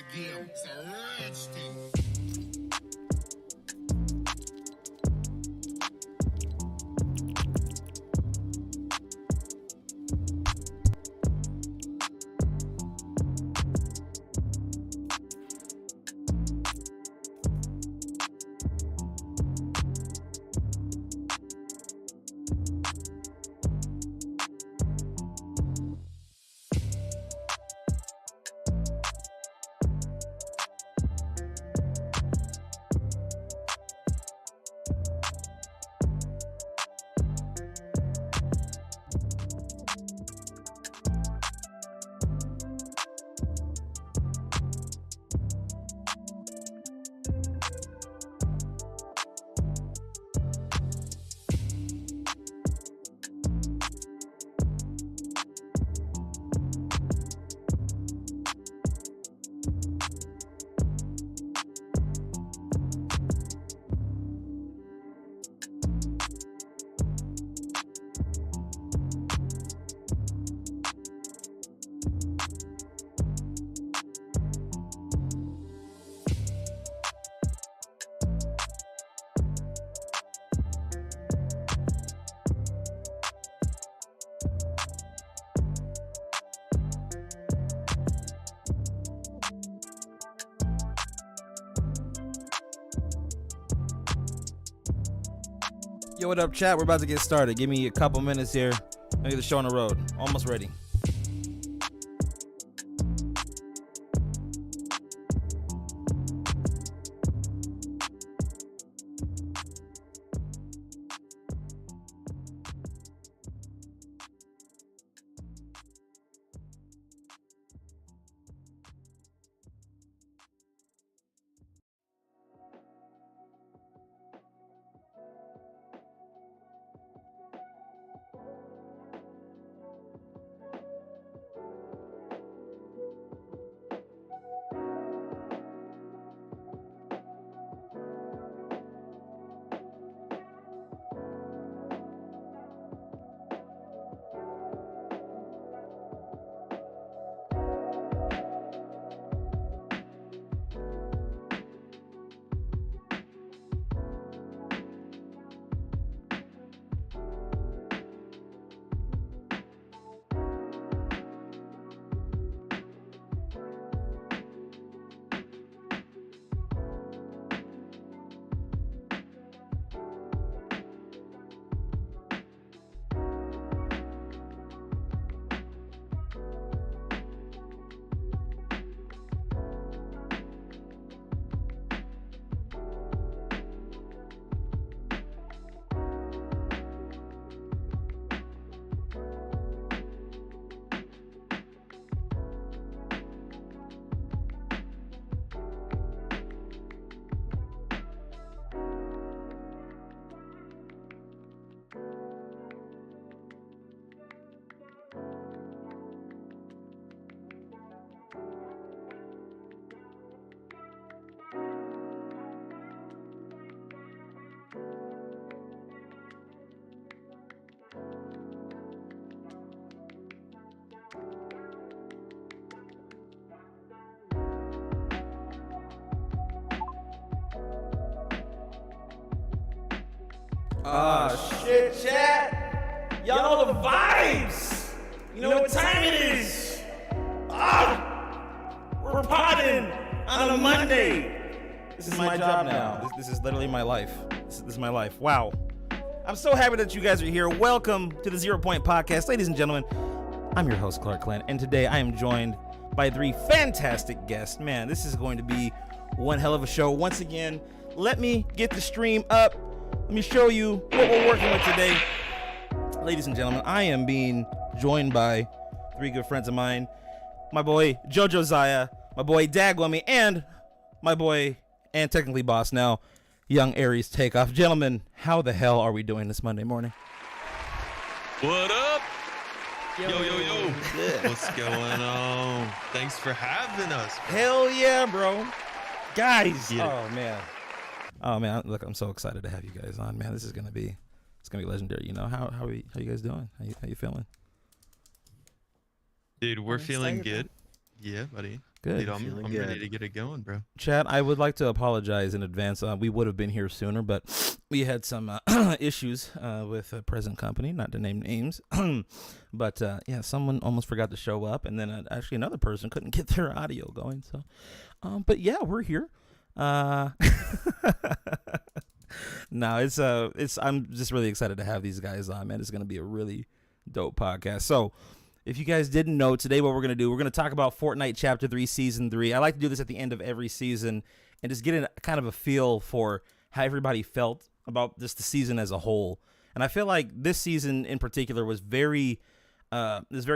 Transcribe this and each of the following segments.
again. It's a rich thing. Yo, what up, chat? We're about to get started. Give me a couple minutes here. I'll get the show on the road. Almost ready. Shit, chat. Y'all know the vibes. You know what time it is. We're potting on a Monday. This is my job now. This is literally my life. This is my life. Wow. I'm so happy that you guys are here. Welcome to the 0 Point Podcast. Ladies and gentlemen, I'm your host, Clark Clint, and today I am joined by 3 fantastic guests. Man, this is going to be one hell of a show. Once again, let me get the stream up. Let me show you what we're working with today. Ladies and gentlemen, I am being joined by 3 good friends of mine. My boy, Jojo Zaya, my boy, Dagwummy, and my boy, and technically boss now, Young Aries Takeoff. Gentlemen, how the hell are we doing this Monday morning? What up? Yo. Yeah. What's going on? Thanks for having us. Hell yeah, bro. Guys. Yeah. Oh man, look, I'm so excited to have you guys on, man. This is gonna be legendary. You know, how are you guys doing? How you feeling? Dude, we're I'm feeling excited, good. Yeah, buddy. Good. Dude, I'm Feeling ready good. to get it going, bro. Chad, I would like to apologize in advance. We would have been here sooner, but we had some issues with a present company, not to name names. But yeah, someone almost forgot to show up, and then actually another person couldn't get their audio going. So, but yeah, we're here. No, it's. I'm just really excited to have these guys on, man. It's gonna be a really dope podcast. So, if you guys didn't know, today what we're going to do, we're going to talk about Fortnite Chapter 3, Season 3. I like to do this at the end of every season and just get kind of a feel for how everybody felt about just the season as a whole. And I feel like this season in particular was very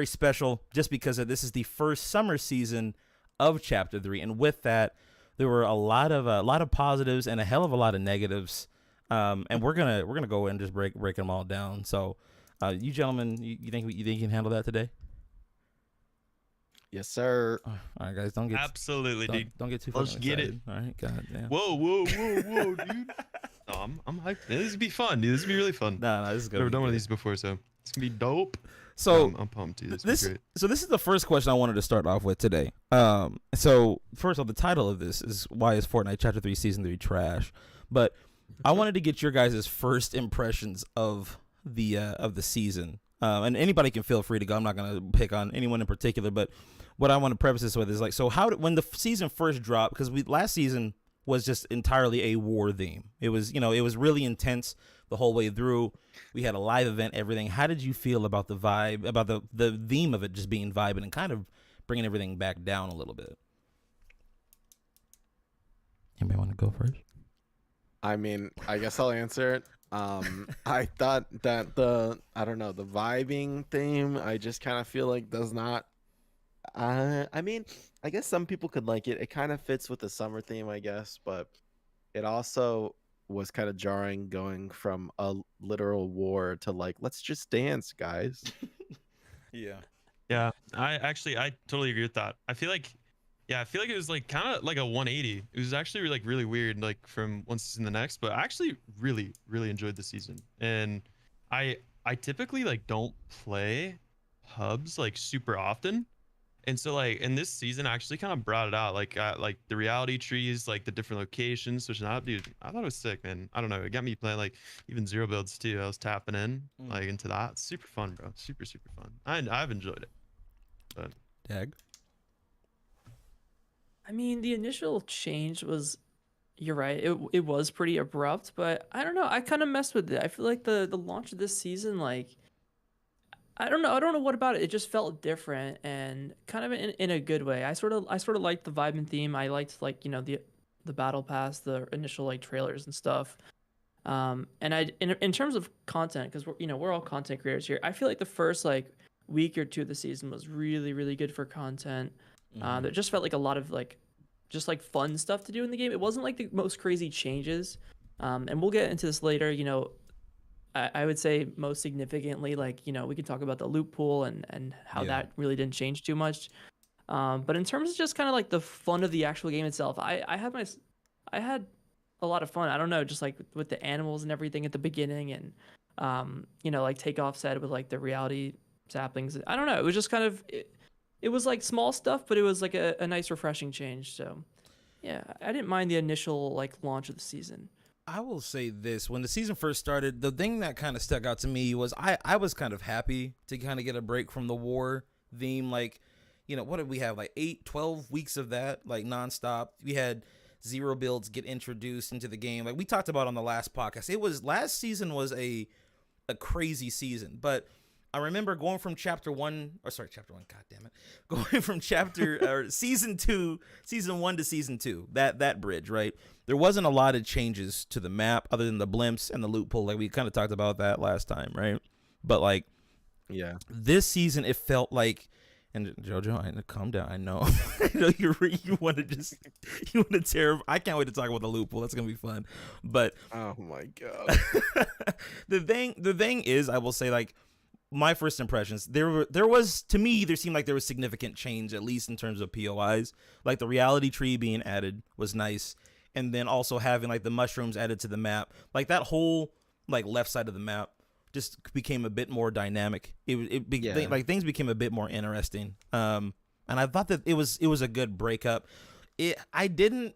special just because this is the first summer season of Chapter 3. And with that, there were a lot of positives and a hell of a lot of negatives. And we're gonna go and just break them all down. So, you gentlemen, you think you can handle that today? Yes, sir. All right, guys, don't get Absolutely, dude. don't get too Let's fucking get excited. All right, god damn. Whoa, dude. No, I'm hyped. This would be fun, dude. This would be really fun. No, this is I've gonna never be done one of good. these before, so it's gonna be dope. So I'm pumped, dude. this Be great. this is the first question I wanted to start off with today. So first off, the title of this is why is Fortnite Chapter 3 Season 3 trash? But I wanted to get your guys' first impressions of the season. And anybody can feel free to go. I'm not gonna pick on anyone in particular, but what I want to preface this with is like, so when the season first dropped, because last season was just entirely a war theme. It was really intense the whole way through. We had a live event, everything. How did you feel about the vibe, about the theme of it just being vibing and kind of bringing everything back down a little bit? Anybody want to go first? I mean, I guess I'll answer it. I thought that the vibing theme, I just kind of feel like does not. I mean, I guess some people could like it. It kind of fits with the summer theme, I guess, but it also was kind of jarring going from a literal war to like, let's just dance, guys. Yeah. Yeah, I totally agree with that. I feel like it was like kind of like a 180. It was actually like really weird, like from one season to the next. But I actually really enjoyed the season, and I typically like don't play hubs like super often, and so like in this season I actually kind of brought it out, like the reality trees, like the different locations, switching out. Dude, I thought it was sick, man. I don't know, it got me playing like even zero builds too. I was tapping in like into that. It's super fun, bro. Super fun. I've enjoyed it. But Dag. I mean, the initial change was, you're right, it was pretty abrupt, but I don't know, I kind of messed with it. I feel like the launch of this season, like, I don't know what about it. It just felt different and kind of in a good way. I sort of liked the vibe and theme. I liked like, the battle pass, the initial like trailers and stuff. And in terms of content, because we're all content creators here. I feel like the first like week or two of the season was really good for content. There just felt like a lot of like just like fun stuff to do in the game. It wasn't like the most crazy changes. And we'll get into this later. I would say most significantly, like, we can talk about the loot pool and how that really didn't change too much. But in terms of just kind of like the fun of the actual game itself, I had a lot of fun. I don't know, just like with the animals and everything at the beginning, and like Takeoff said with like the reality saplings. I don't know. It was just kind of it was like small stuff, but it was like a nice refreshing change. So yeah, I didn't mind the initial like launch of the season. I will say this. When the season first started, the thing that kind of stuck out to me was I was kind of happy to kind of get a break from the war theme. Like, what did we have? Like 12 weeks of that, like nonstop. We had zero builds get introduced into the game. Like we talked about on the last podcast. Last season was a crazy season. But I remember going from chapter 1, god damn it. Going from season 1 to season 2, that bridge, right? There wasn't a lot of changes to the map other than the blimps and the loot pool. Like we kind of talked about that last time, right? But like, yeah, this season it felt like, and JoJo, calm down. I know, I know you want to tear. I can't wait to talk about the loot pool. That's gonna be fun. But oh my god, the thing is, I will say, like, my first impressions, there seemed like there was significant change, at least in terms of POIs. Like the reality tree being added was nice. And then also having like the mushrooms added to the map, like that whole like left side of the map just became a bit more dynamic. Like things became a bit more interesting. and I thought that it was a good breakup. I didn't,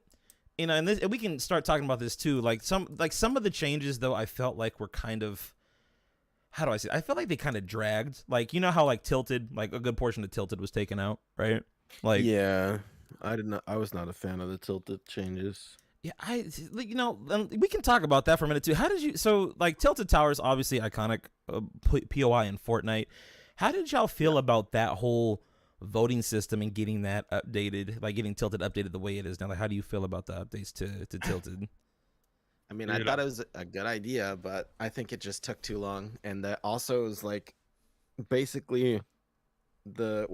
and we can start talking about this too. Like some of the changes though, I felt like were kind of, how do I say? I felt like they kind of dragged. Like how like Tilted, like a good portion of Tilted was taken out, right? Like yeah, I was not a fan of the Tilted changes. Yeah, we can talk about that for a minute too. How did you? So like Tilted Towers, obviously iconic POI in Fortnite. How did y'all feel about that whole voting system and getting that updated, like getting Tilted updated the way it is now? Like, how do you feel about the updates to Tilted? I mean, I thought it was a good idea, but I think it just took too long, and that also is like basically the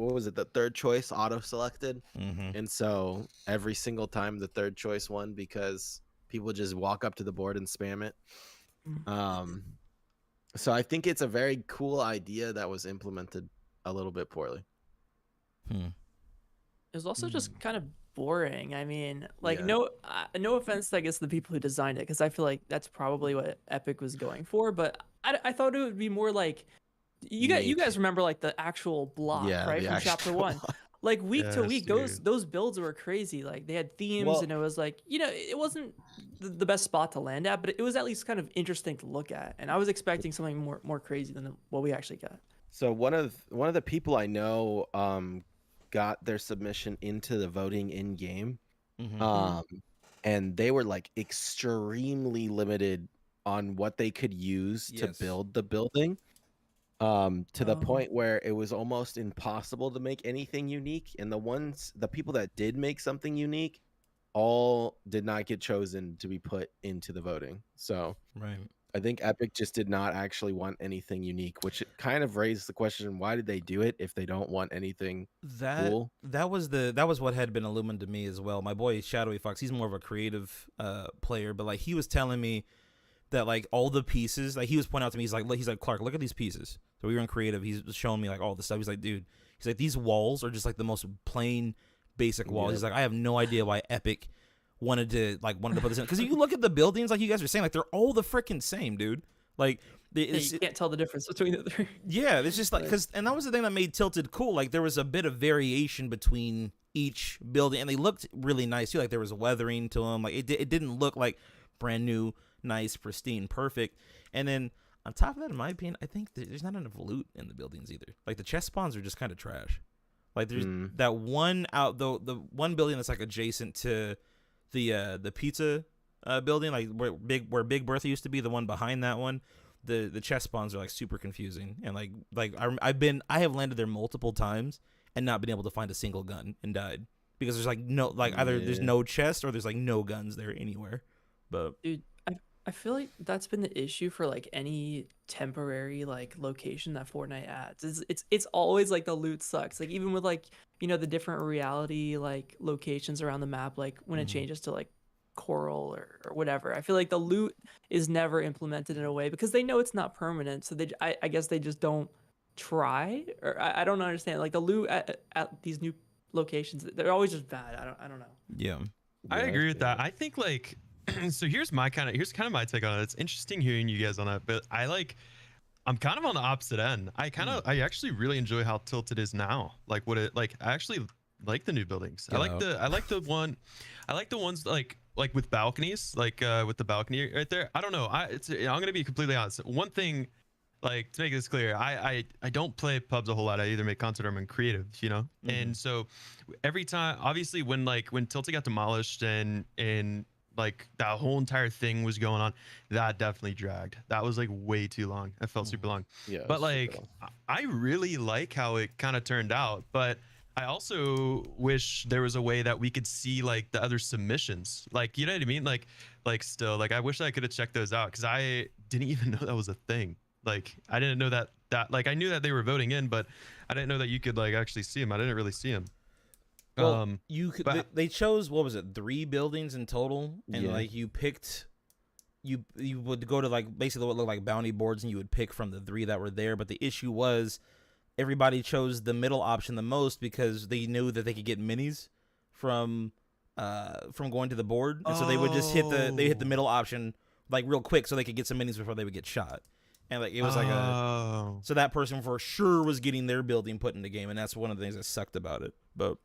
third choice auto selected, and so every single time the third choice won because people just walk up to the board and spam it. So I think it's a very cool idea that was implemented a little bit poorly. It was also just kind of boring. I mean, like Yeah. no offense to, I guess, the people who designed it, because I feel like that's probably what Epic was going for, but I thought it would be more like you guys remember like the actual block, right, the from actual chapter 1. block. Like week to Yes, week, dude. those builds were crazy. Like they had themes, Well- and it was like, it wasn't the best spot to land at, but it was at least kind of interesting to look at. And I was expecting something more crazy than what we actually got. So one of the people I know got their submission into the voting in game, and they were like extremely limited on what they could use to Yes. build the building, to the Oh. point where it was almost impossible to make anything unique. And the people that did make something unique all did not get chosen to be put into the voting. So Right. I think Epic just did not actually want anything unique, which kind of raised the question: why did they do it if they don't want anything cool? That was what had been illuminated to me as well. My boy Shadowy Fox, he's more of a creative player, but like he was telling me that like all the pieces, like he was pointing out to me, he's like Clark, look at these pieces. So we were in creative. He's showing me like all the stuff. He's like, dude, he's like, these walls are just like the most plain basic walls. He's like, I have no idea why Epic wanted to put this in, because you look at the buildings, like you guys are saying, like they're all the freaking same, dude. Like You can't tell the difference between the three. yeah, it's just like, and that was the thing that made Tilted cool. Like there was a bit of variation between each building, and they looked really nice too. Like there was weathering to them. Like it didn't look like brand new, nice, pristine, perfect. And then on top of that, in my opinion, I think there's not enough loot in the buildings either. Like the chest spawns are just kind of trash. Like there's that one the one building that's like adjacent to the pizza building, like where Big Bertha used to be, the one behind that one. The chest spawns are like super confusing, and I have landed there multiple times and not been able to find a single gun and died because there's like no, like either there's no chest or there's like no guns there anywhere. But Dude, I feel like that's been the issue for like any temporary like location that Fortnite adds. It's always like the loot sucks. Like even with like, the different reality like locations around the map, like when it changes to like coral or whatever, I feel like the loot is never implemented in a way because they know it's not permanent. So I guess they just don't try, or I don't understand. Like the loot at these new locations, they're always just bad. I don't know. yeah, I agree with that. I think like so here's kind of my take on it. It's interesting hearing you guys on that, but I'm kind of on the opposite end. I actually really enjoy how Tilted is now. Like I actually like the new buildings. I like the ones like with balconies, like with the balcony right there. I don't know. I'm gonna be completely honest. One thing, like to make this clear, I don't play pubs a whole lot. I either make content or I'm in creative, And so every time, obviously, when Tilted got demolished and like that whole entire thing was going on, that definitely dragged. That was like way too long. It felt super long. Yeah, but like I really like how it kind of turned out, but I also wish there was a way that we could see like the other submissions, like, you know what I mean, like still, like I wish I could have checked those out because I didn't even know that was a thing. Like I didn't know that like I knew that they were voting in, but I didn't know that you could like actually see them. I didn't really see them. well, you could. They chose, what was it, 3 buildings in total, and like you picked. You would go to like basically what looked like bounty boards, and you would pick from the 3 that were there. But the issue was, everybody chose the middle option the most because they knew that they could get minis from going to the board, and so they would just hit the middle option like real quick so they could get some minis before they would get shot. And like it was so that person for sure was getting their building put in the game, and that's one of the things that sucked about it. But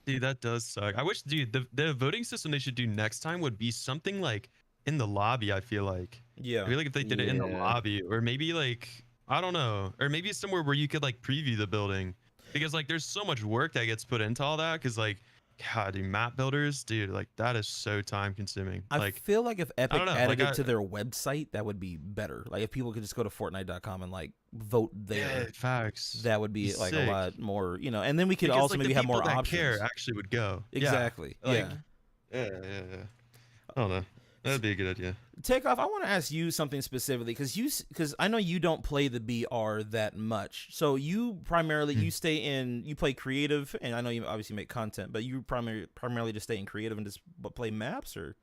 Dude, that does suck. I wish, dude, the voting system they should do next time would be something like in the lobby. I feel like if they did it in the Yeah. lobby, or maybe like I don't know, or maybe somewhere where you could like preview the building, because like there's so much work that gets put into all that. Because like, God, dude, map builders, dude, like that is so time consuming. I Like feel like if I Epic don't know, added like it to their website, that would be better. Like if people could just go to Fortnite.com and like vote there, facts. that would be like a lot more, and then we could Because also like maybe the have people more that options. care actually would go. Exactly. Yeah. Like, Yeah. yeah. I don't know. That'd be a good idea. Takeoff, I want to ask you something specifically because I know you don't play the BR that much. So you primarily you play creative, and I know you obviously make content, but you primarily just stay in creative and just play maps, or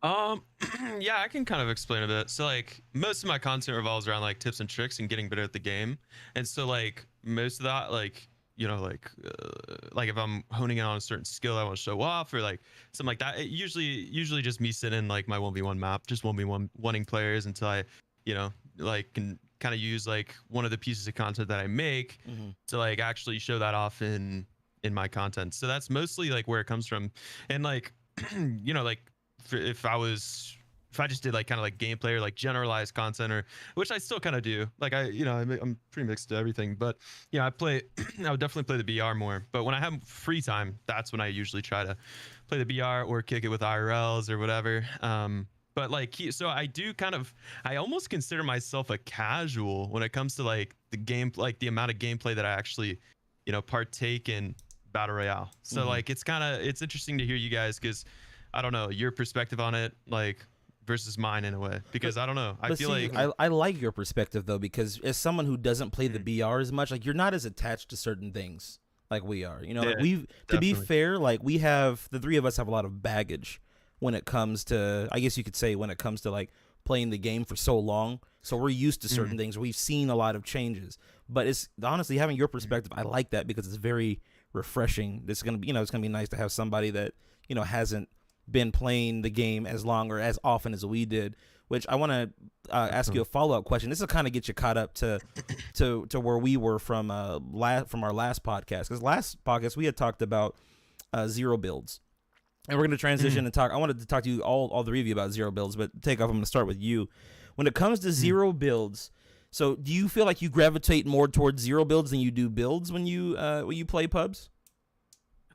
Yeah, I can kind of explain a bit. So like most of my content revolves around like tips and tricks and getting better at the game. And so like most of that like like if I'm honing in on a certain skill I want to show off or like something like that, it usually just me sitting in like my 1v1 map, just 1v1 wanting players until I, like can kind of use like one of the pieces of content that I make to like actually show that off in my content. So that's mostly like where it comes from. And like like if I just did like kind of like gameplay or like generalized content, or which I still kind of do, like I'm pretty mixed to everything, but I play I would definitely play the BR more. But when I have free time, that's when I usually try to play the BR or kick it with IRLs or whatever. But like so I almost consider myself a casual when it comes to like the game, like the amount of gameplay that I actually partake in battle royale. So like it's interesting to hear you guys, because I don't know your perspective on it, like versus mine in a way, because I don't know. I feel like I like your perspective though, because as someone who doesn't play the BR as much, like you're not as attached to certain things like we are. Like to be fair, like we have the three of us have a lot of baggage when it comes to, I guess you could say, when it comes to like playing the game for so long. So we're used to certain things. We've seen a lot of changes, but it's honestly having your perspective. I like that because it's very refreshing. It's gonna be it's gonna be nice to have somebody that hasn't been playing the game as long or as often as we did. Which I want to ask you a follow-up question. This will kind of get you caught up to where we were from our last podcast. Because last podcast we had talked about zero builds, and we're going to transition and talk. I wanted to talk to you all three of you about zero builds, but Takeoff, I'm going to start with you. When it comes to zero builds, so do you feel like you gravitate more towards zero builds than you do builds when you play pubs?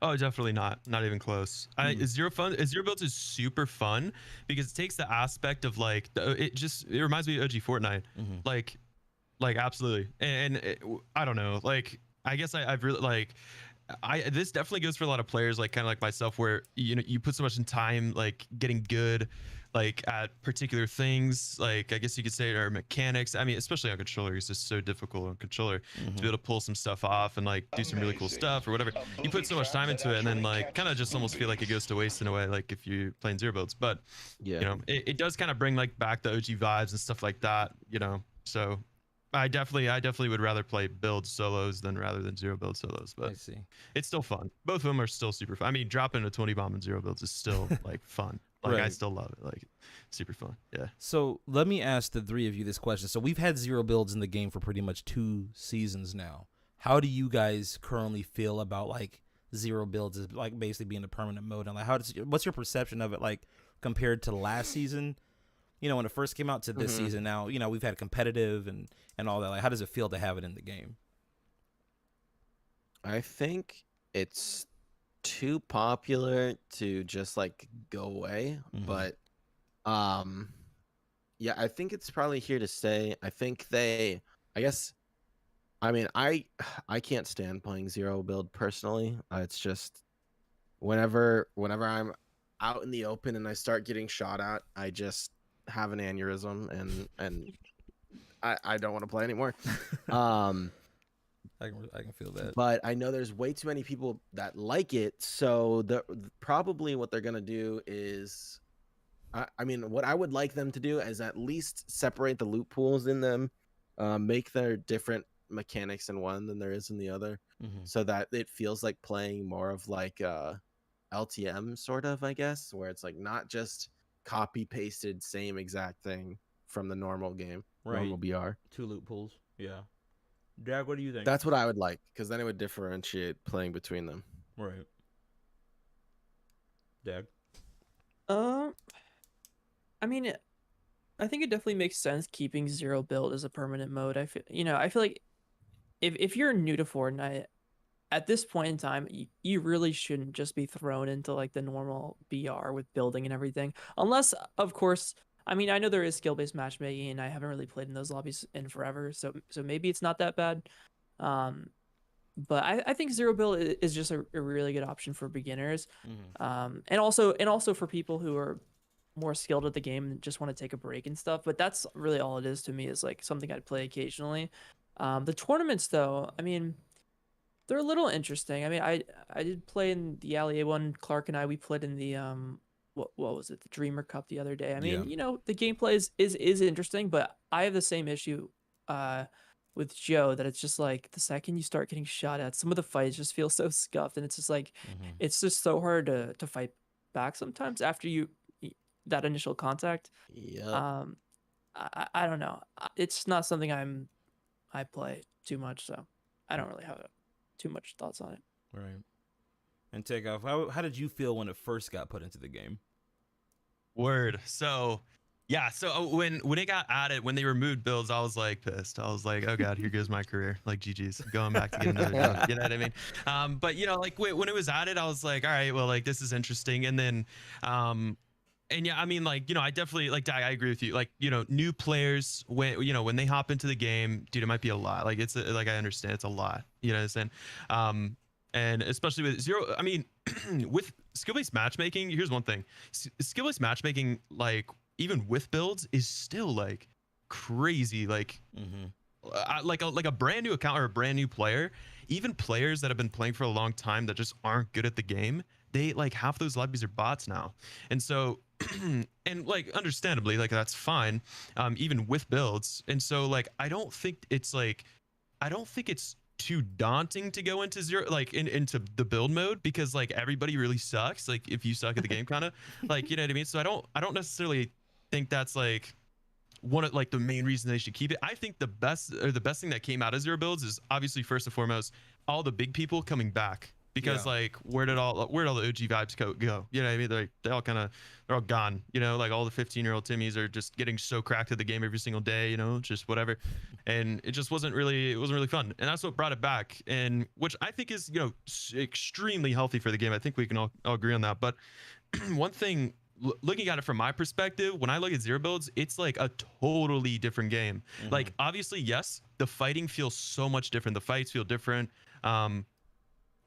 Oh, definitely not even close. Zero builds is super fun because it takes the aspect of like it reminds me of OG Fortnite, like absolutely. And I don't know, like I guess I've really like this definitely goes for a lot of players, like kind of like myself, where you put so much in time like getting good like at particular things, like I guess you could say, or mechanics. I mean, especially on controller, it's just so difficult on controller to be able to pull some stuff off and like do some really cool stuff or whatever. You put so much time into it, and then like kind of just almost feel like it goes to waste in a way, like if you're playing zero builds. But it does kind of bring like back the OG vibes and stuff like that. So I definitely would rather play build solos rather than zero build solos, but I see. It's still fun. Both of them are still super fun. I mean, dropping a 20 bomb in zero builds is still like fun. Like I still love it. Like super fun. Yeah. So let me ask the three of you this question. So we've had zero builds in the game for pretty much 2 seasons now. How do you guys currently feel about like zero builds as like basically being a permanent mode? And like what's your perception of it like compared to last season? When it first came out to this season, now, we've had competitive and all that. Like, how does it feel to have it in the game? I think it's too popular to just like go away, but yeah, I think it's probably here to stay. I think I can't stand playing zero build personally. It's just whenever I'm out in the open and I start getting shot at, I just have an aneurysm and I don't want to play anymore. I can feel that. But I know there's way too many people that like it, so probably what they're gonna do is, I mean, what I would like them to do is at least separate the loot pools in them, make there different mechanics in one than there is in the other, so that it feels like playing more of like LTM sort of, I guess, where it's like not just copy pasted same exact thing from the normal game, normal BR. 2 loot pools. Yeah. Jack, what do you think? That's what I would like, because then it would differentiate playing between them. Right. Jack. Um, I mean, I think it definitely makes sense keeping zero build as a permanent mode. I feel like if you're new to Fortnite at this point in time, you really shouldn't just be thrown into like the normal BR with building and everything, unless, of course. I mean, I know there is skill-based matchmaking, and I haven't really played in those lobbies in forever, so maybe it's not that bad. Um, but I think zero build is just a really good option for beginners, and also for people who are more skilled at the game and just want to take a break and stuff. But that's really all it is to me, is like something I'd play occasionally. The tournaments, though, I mean, they're a little interesting. I mean, I did play in the Allier one. Clark and we played in the what was it, the Dreamer Cup the other day. I mean, the gameplay is interesting, but I have the same issue with Joe, that it's just like the second you start getting shot at, some of the fights just feel so scuffed, and it's just like it's just so hard to fight back sometimes after that initial contact. Yep. I don't know. It's not something I play too much, so I don't really have too much thoughts on it. Right. And Takeoff, how did you feel when it first got put into the game? Word. So yeah, so when it got added, when they removed builds, I was like pissed. I was like, oh god, here goes my career. Like GG's, going back to get another job. You know what I mean? But like when it was added, I was like, all right, well, like this is interesting. And then and yeah, I mean, like, I definitely, like, I agree with you. Like, new players, when they hop into the game, dude, it might be a lot. Like, like, I understand it's a lot, you know what I'm saying? And especially with zero, I mean, with skill-based matchmaking, here's one thing. Skill-based matchmaking, like, even with builds, is still, like, crazy. Like, like a brand new account or a brand new player, even players that have been playing for a long time that just aren't good at the game, they, like, half those lobbies are bots now. And so and like understandably, like, that's fine, even with builds. And so, like, I don't think it's too daunting to go into zero, like, into the build mode, because like everybody really sucks, like if you suck at the game, kind of, like, you know what I mean? So I don't necessarily think that's like one of, like, the main reason they should keep it. I think the best thing that came out of zero builds is obviously, first and foremost, all the big people coming back, because like where did all the OG vibes go? You know what I mean? They're all gone. Like, all the 15-year-old Timmies are just getting so cracked at the game every single day. Just whatever, and it just wasn't really fun. And that's what brought it back, and which I think is extremely healthy for the game. I think we can all agree on that. But one thing, looking at it from my perspective, when I look at zero builds, it's like a totally different game. Like, obviously, yes, the fighting feels so much different. The fights feel different.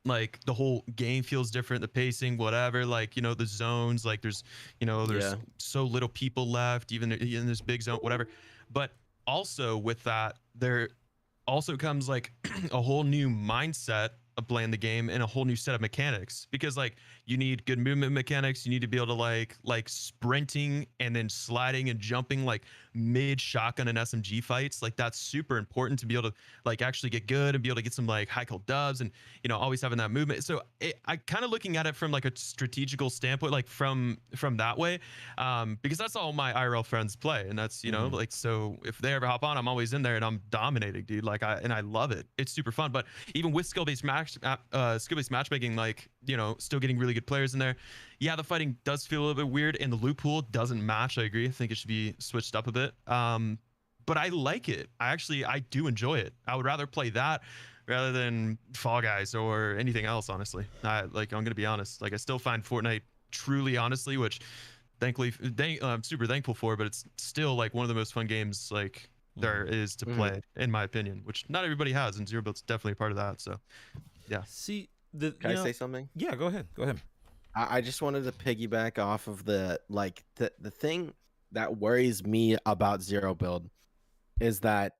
Like, the whole game feels different, the pacing, whatever, like, the zones, like, there's so little people left, even in this big zone, whatever. But also with that, there also comes, like, a whole new mindset of playing the game, and a whole new set of mechanics, because like you need good movement mechanics. You need to be able to like sprinting and then sliding and jumping, like mid shotgun and SMG fights. Like, that's super important to be able to like actually get good and be able to get some like high kill dubs, and always having that movement. So I kind of looking at it from like a strategical standpoint, like from that way, because that's all my IRL friends play, and that's like, so if they ever hop on, I'm always in there and I'm dominating, dude. Like, I love it. It's super fun. But even with skill-based matchmaking, like, still getting really good players in there. Yeah, the fighting does feel a little bit weird, and the loot pool doesn't match. I agree. I think it should be switched up a bit. But I like it. I do enjoy it. I would rather play that rather than Fall Guys or anything else, honestly. I'm gonna be honest. Like, I still find Fortnite truly, honestly, which thankfully I'm super thankful for, but it's still like one of the most fun games like there is to play, in my opinion, which not everybody has, and Zero Build's definitely a part of that. So yeah. See, can I say something? Yeah, go ahead. I just wanted to piggyback off of the thing that worries me about Zero Build is that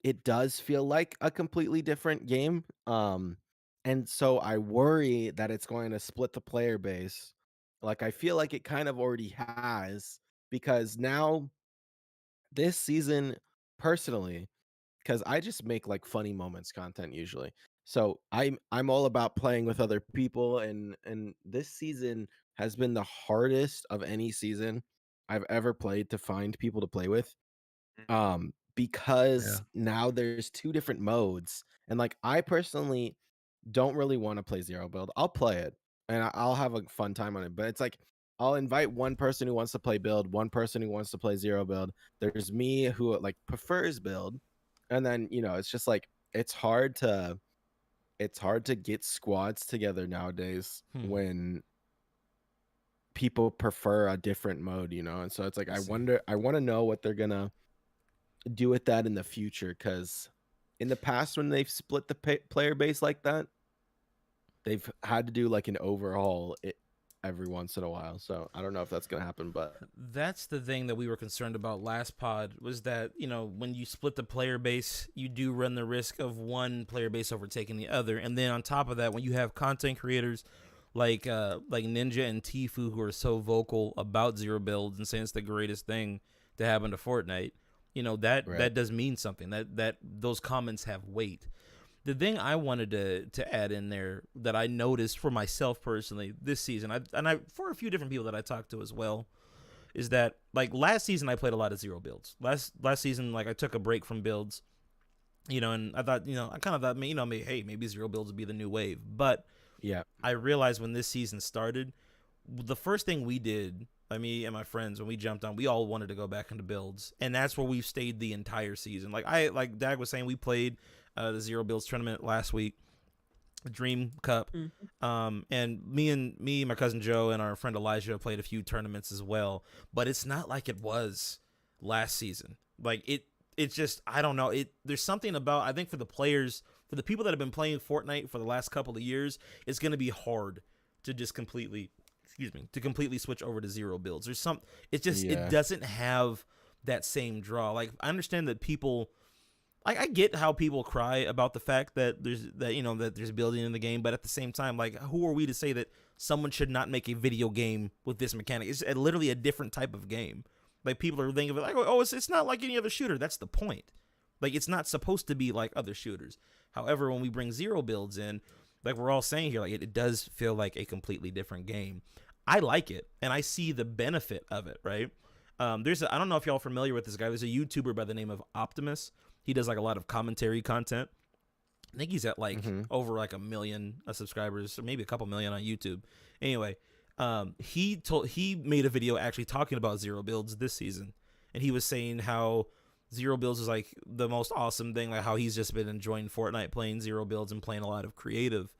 it does feel like a completely different game. And so I worry that it's going to split the player base. Like, I feel like it kind of already has, because now this season, personally, because I just make like funny moments content usually. So I'm all about playing with other people, and this season has been the hardest of any season I've ever played to find people to play with. because now there's two different modes, and like I personally don't really want to play zero build. I'll play it and I'll have a fun time on it, but it's like I'll invite one person who wants to play build, one person who wants to play zero build. There's me who like prefers build, and then it's just like it's hard to get squads together nowadays when people prefer a different mode, and so it's like I want to know what they're gonna do with that in the future, because in the past when they've split the player base like that, they've had to do like an overhaul every once in a while. So I don't know if that's gonna happen, but that's the thing that we were concerned about last pod, was that when you split the player base, you do run the risk of one player base overtaking the other, and then on top of that, when you have content creators like Ninja and Tfue who are so vocal about zero builds and saying it's the greatest thing to happen to Fortnite, that does mean something. That those comments have weight. The thing I wanted to add in there that I noticed for myself personally this season, I for a few different people that I talked to as well, is that like last season I played a lot of zero builds. Last season, like I took a break from builds, and I thought, I kind of thought, hey, maybe zero builds would be the new wave. But yeah, I realized when this season started, the first thing we did, me and my friends, when we jumped on, we all wanted to go back into builds, and that's where we've stayed the entire season. Like Dag was saying, we played the Zero Builds tournament last week, Dream Cup, and me, my cousin Joe, and our friend Elijah played a few tournaments as well. But it's not like it was last season. Like it's just, I don't know. There's something about, I think for the players, for the people that have been playing Fortnite for the last couple of years, it's going to be hard to just completely switch over to zero builds. There's it doesn't have that same draw. Like I understand that people, I get how people cry about the fact that there's building in the game, but at the same time, like, who are we to say that someone should not make a video game with this mechanic? It's literally a different type of game. Like, people are thinking of it like, oh, it's not like any other shooter. That's the point. Like, it's not supposed to be like other shooters. However, when we bring zero builds in, like we're all saying here, like it does feel like a completely different game. I like it, and I see the benefit of it, right? I don't know if y'all are familiar with this guy. There's a YouTuber by the name of Optimus. He does like a lot of commentary content. I think he's at like over like 1 million subscribers, or maybe a couple million on YouTube. Anyway, he made a video actually talking about zero builds this season, and he was saying how zero builds is like the most awesome thing, like how he's just been enjoying Fortnite playing zero builds and playing a lot of creative.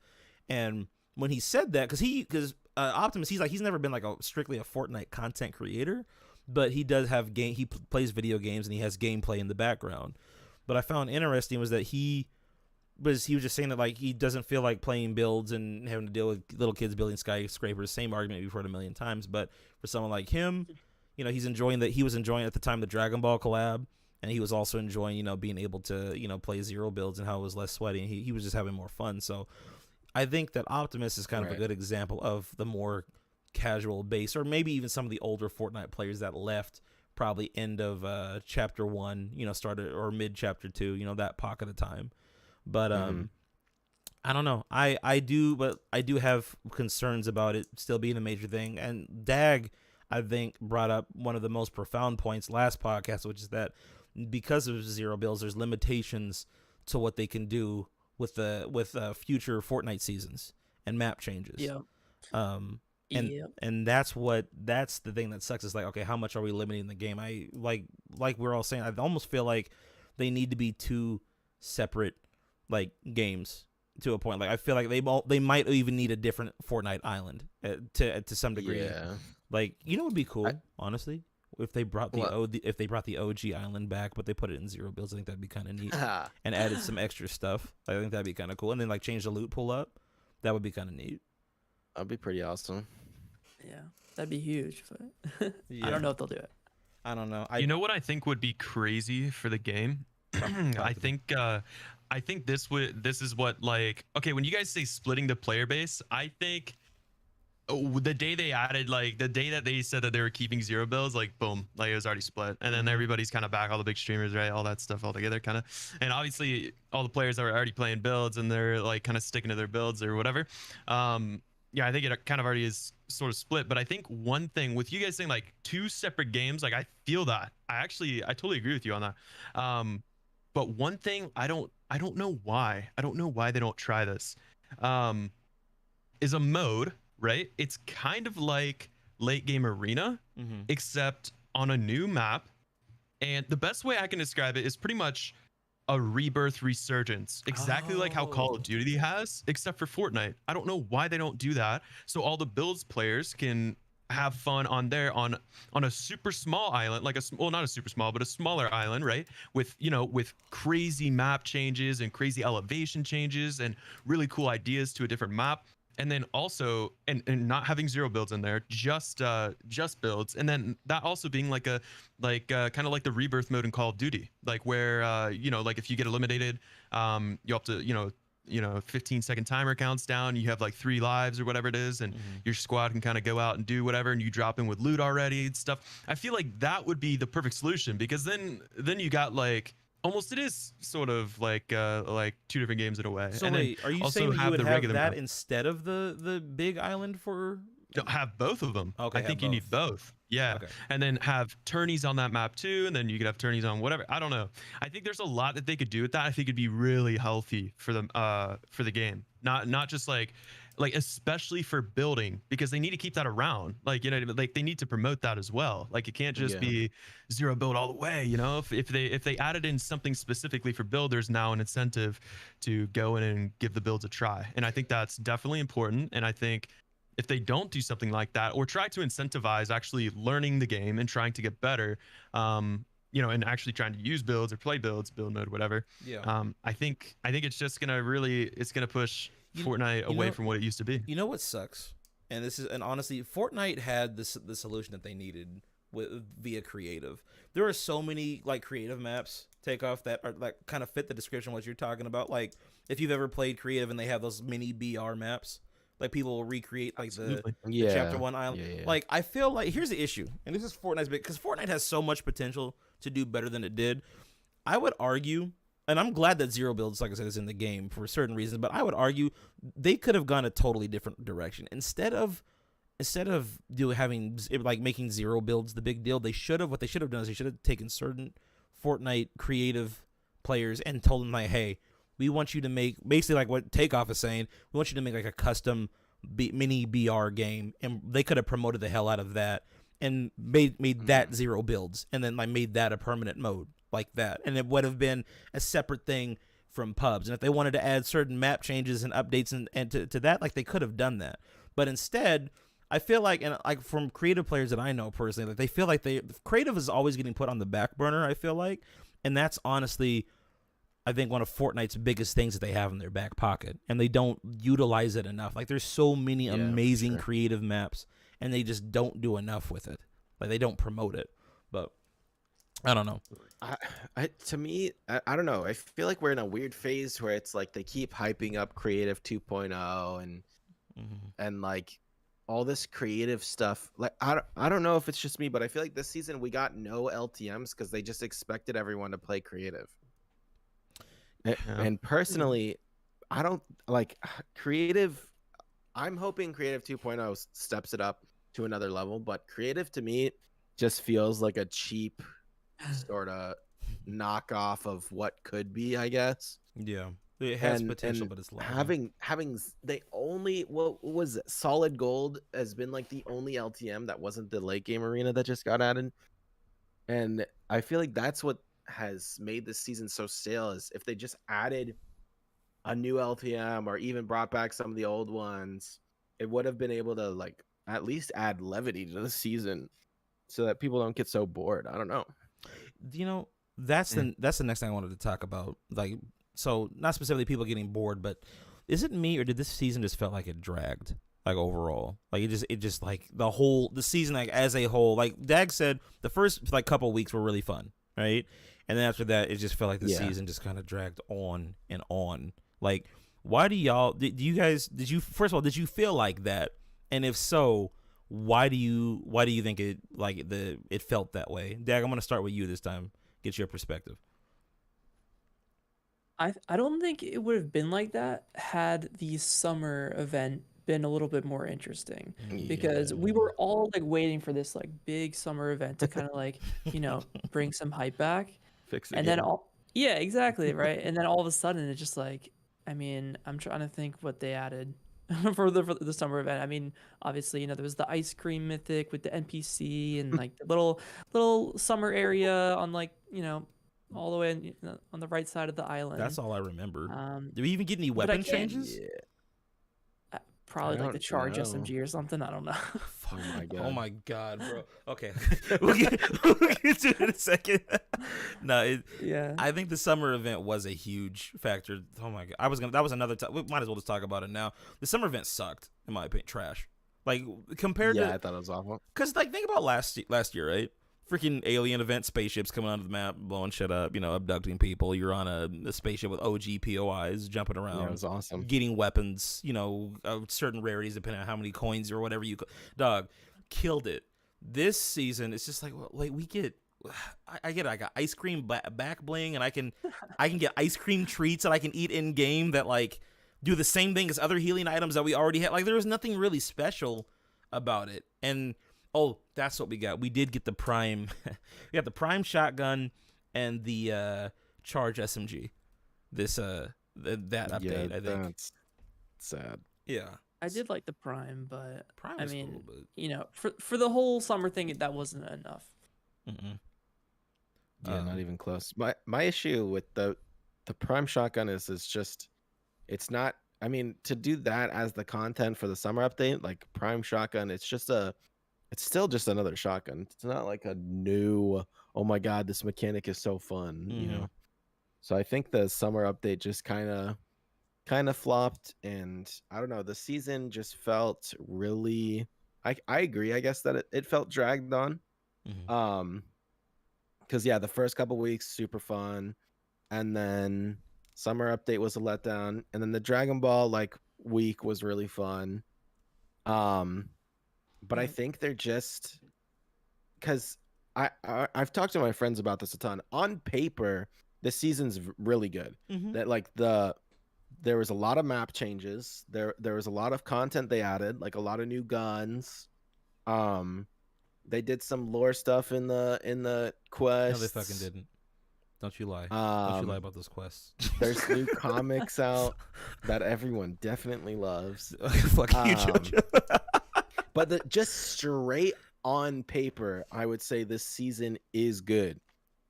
And when he said that, because Optimus, he's never been like strictly a Fortnite content creator, but he does have he plays video games and he has gameplay in the background. But I found interesting was that he was just saying that like he doesn't feel like playing builds and having to deal with little kids building skyscrapers. Same argument we've heard a million times. But for someone like him, he's enjoying that. He was enjoying at the time the Dragon Ball collab, and he was also enjoying being able to play zero builds and how it was less sweaty. And he was just having more fun. So I think that Optimus is kind of a good example of the more casual base, or maybe even some of the older Fortnite players that left probably end of chapter 1, started or mid chapter 2, that pocket of time. But I don't know. I do have concerns about it still being a major thing. And Dag, I think, brought up one of the most profound points last podcast, which is that because of zero builds, there's limitations to what they can do with future Fortnite seasons and map changes. Yeah. And that's the thing that sucks, is like, okay, how much are we limiting the game? I like we're all saying, I almost feel like they need to be two separate like games to a point. Like I feel like they might even need a different Fortnite island to some degree. Yeah. Like, what would be cool, honestly, if they brought the OG island back, but they put it in zero builds. I think that'd be kind of neat, and added some extra stuff. I think that'd be kind of cool, and then like change the loot pool up. That would be kind of neat. That'd be pretty awesome. Yeah, that'd be huge, but I don't know if they'll do it. I don't know. You know what I think would be crazy for the game? I think this is what, like, okay, when you guys say splitting the player base, I think the day that they said that they were keeping zero builds, like boom, like it was already split, and then everybody's kind of back, all the big streamers, right, all that stuff all together, kind of, and obviously all the players are already playing builds and they're like kind of sticking to their builds or whatever. yeah, I think it kind of already is sort of split. But I think one thing with you guys saying like 2 separate games, like I feel that. I totally agree with you on that. But one thing I don't know why. I don't know why they don't try this. Um, is a mode, right? It's kind of like late game arena, Mm-hmm. except on a new map. And the best way I can describe it is pretty much a rebirth resurgence, exactly like how Call of Oh. Duty has, except for Fortnite. I don't know why they don't do that. So all the builds players can have fun on there on a super small island, like well, not a super small, but a smaller island, right? With with crazy map changes and crazy elevation changes and really cool ideas to a different map. And then also and not having zero builds in there, just builds, and then that also being like a kind of like the rebirth mode in Call of Duty, like where like if you get eliminated, you have to 15-second timer counts down, you have like 3 lives or whatever it is, and Mm-hmm. your squad can kind of go out and do whatever, and you drop in with loot already and stuff. I feel like that would be the perfect solution, because then you got like almost, it is sort of like 2 different games in a way. So and wait, are you also saying that you have would the have regular that map. instead of the big island for? Don't have both of them. Okay, I have think you need both. Yeah. Okay. And then have tourneys on that map too, and then you could have tourneys on whatever. I don't know. I think there's a lot that they could do with that. I think it'd be really healthy for the game. Not just like especially for building, because they need to keep that around. Like, like they need to promote that as well. Like it can't just Yeah. be zero build all the way, If they added in something specifically for build, there's now an incentive to go in and give the builds a try. And I think that's definitely important. And I think if they don't do something like that, or try to incentivize actually learning the game and trying to get better, and actually trying to use builds or play builds, build mode, whatever. Yeah. I think it's just gonna push You- Fortnite you away know- from what it used to be. You know what sucks? And honestly, Fortnite had the solution that they needed via creative. There are so many like creative maps takeoff that are like kind of fit the description of what you're talking about. Like if you've ever played creative and they have those mini BR maps, like people will recreate like Absolutely. the chapter 1 island. Yeah. Like I feel like here's the issue, and this is Fortnite's big, because Fortnite has so much potential to do better than it did. I would argue, and I'm glad that zero builds, like I said, is in the game for certain reasons, but I would argue they could have gone a totally different direction. Instead of making zero builds the big deal, they should have done is they should have taken certain Fortnite creative players and told them like, hey, we want you to make basically like what Takeoff is saying. We want you to make like a custom mini BR game, and they could have promoted the hell out of that and made that zero builds, and then like made that a permanent mode like that, and it would have been a separate thing from pubs. And if they wanted to add certain map changes and updates and to that, like they could have done that. But instead, I feel like, and like from creative players that I know personally, like they feel like creative is always getting put on the back burner. I feel like, and that's honestly, I think one of Fortnite's biggest things that they have in their back pocket, and they don't utilize it enough. Like there's so many Yeah, for amazing sure. creative maps, and they just don't do enough with it. Like they don't promote it. But I don't know. To me, I don't know. I feel like we're in a weird phase where it's like they keep hyping up Creative 2.0 and like all this creative stuff. Like I don't know if it's just me, but I feel like this season we got no LTMs because they just expected everyone to play creative. And personally, I don't like creative. I'm hoping Creative 2.0 steps it up to another level, but creative to me just feels like a cheap sort of knockoff of what could be, I guess. Yeah, it has And- potential, and but it's lacking. having they only what was it? Solid Gold has been like the only LTM that wasn't the late game arena that just got added, and I feel like that's what has made this season so stale. Is if they just added a new LTM or even brought back some of the old ones, it would have been able to like at least add levity to the season so that people don't get so bored. I don't know. You know, that's the next thing I wanted to talk about. Like, so not specifically people getting bored, but is it me or did this season just felt like it dragged? Like overall, like it just like the season, like as a whole, like Dag said, the first like couple weeks were really fun, right? And then after that, it just felt like the season just kind of dragged on and on. Like, why do y'all? Did you first of all, did you feel like that? And if so, why do you think it felt that way? Dag, I'm gonna start with you this time. Get your perspective. I don't think it would have been like that had the summer event been a little bit more interesting Mm. because we were all like waiting for this like big summer event to kind of like, bring some hype back. Fix the And then game. yeah, exactly, right? And then all of a sudden it's just like, I mean, I'm trying to think what they added for the summer event. I mean, obviously, there was the ice cream mythic with the NPC and like the little summer area on like, all the way on the right side of the island. That's all I remember. Um, Did we even get any but I weapon can't. changes? Probably I like the don't charge know. SMG or something. I don't know. Oh my god. Oh my god, bro. Okay, we'll get to it in a second. No, Yeah. I think the summer event was a huge factor. Oh my god, that was another time. We might as well just talk about it now. The summer event sucked, in my opinion. Trash. Like compared Yeah, to, I thought it was awful. because like think about last year, right? Freaking alien event, spaceships coming onto the map, blowing shit up, abducting people. You're on a spaceship with OG POIs jumping around. Yeah, it was awesome. Getting weapons, certain rarities depending on how many coins or whatever dog, killed it. This season, it's just like, we get, I got ice cream back bling, and I can get ice cream treats that I can eat in game that like do the same thing as other healing items that we already had. Like there was nothing really special about it, and that's what we got. We did get the prime. We got the prime shotgun and the charge SMG. That update, I think. That's sad. Yeah, I did like the prime, but prime I was mean, cool, for the whole summer thing, that wasn't enough. but Yeah, not even close. My issue with the prime shotgun is just it's not. I mean, to do that as the content for the summer update, like prime shotgun, it's still just another shotgun. It's not like a new, oh my god, this mechanic is so fun, So I think the summer update just kind of flopped, and I don't know, the season just felt really. I agree, I guess, that it felt dragged on. Because the first couple weeks super fun, and then summer update was a letdown, and then the Dragon Ball week was really fun. But I think they're just because I've talked to my friends about this a ton. On paper, the season's really good. That there was a lot of map changes. There was a lot of content they added, like a lot of new guns. They did some lore stuff in the quest. No, they fucking didn't. Don't you lie. Don't you lie about those quests. There's new comics out that everyone definitely loves. Fuck you, JoJo. But just straight on paper, I would say this season is good.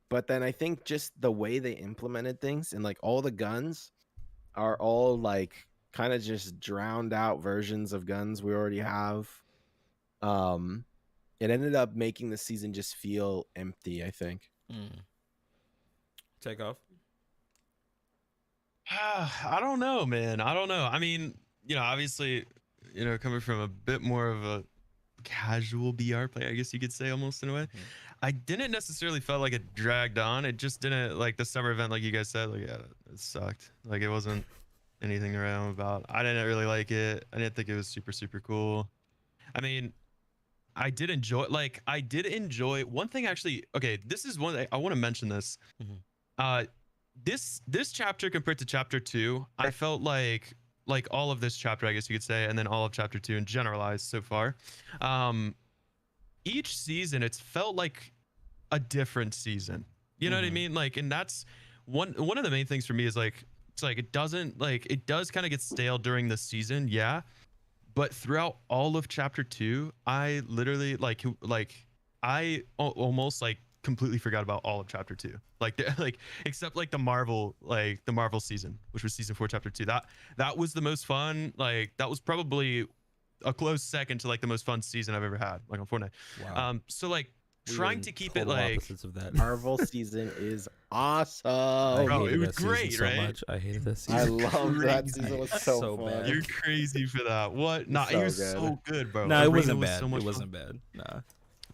But then I think just the way they implemented things, and all the guns are all kind of just drowned out versions of guns we already have. It ended up making the season just feel empty, I think. Take off. I don't know, man. I don't know. I mean, obviously, coming from a bit more of a casual BR play, I guess you could say, almost in a way. I didn't necessarily felt like it dragged on. It just didn't, like the summer event, like you guys said, it sucked. Like it wasn't anything to write home about. I didn't really like it. I didn't think it was super, super cool. I mean, I did enjoy one thing actually. Okay, this is one I want to mention this. This chapter compared to chapter 2, I felt like all of this chapter, I guess you could say, and then all of chapter 2 and generalized so far. Each season, it's felt like a different season. You know what I mean? And that's one of the main things for me is it does kind of get stale during the season, yeah. But throughout all of chapter 2, I literally I almost completely forgot about all of chapter 2, except the Marvel season, which was season 4 chapter 2. That was the most fun. That was probably a close second to the most fun season I've ever had on Fortnite. Wow. So trying to keep it opposites of that. Marvel season is awesome. Bro, it was that season great, so right? much. I hated this season. I love that season. It was so fun. bad. You're crazy for that. What? Nah, So it was good. so good, bro. No, it Arena wasn't was bad. so much It fun. wasn't bad. Nah.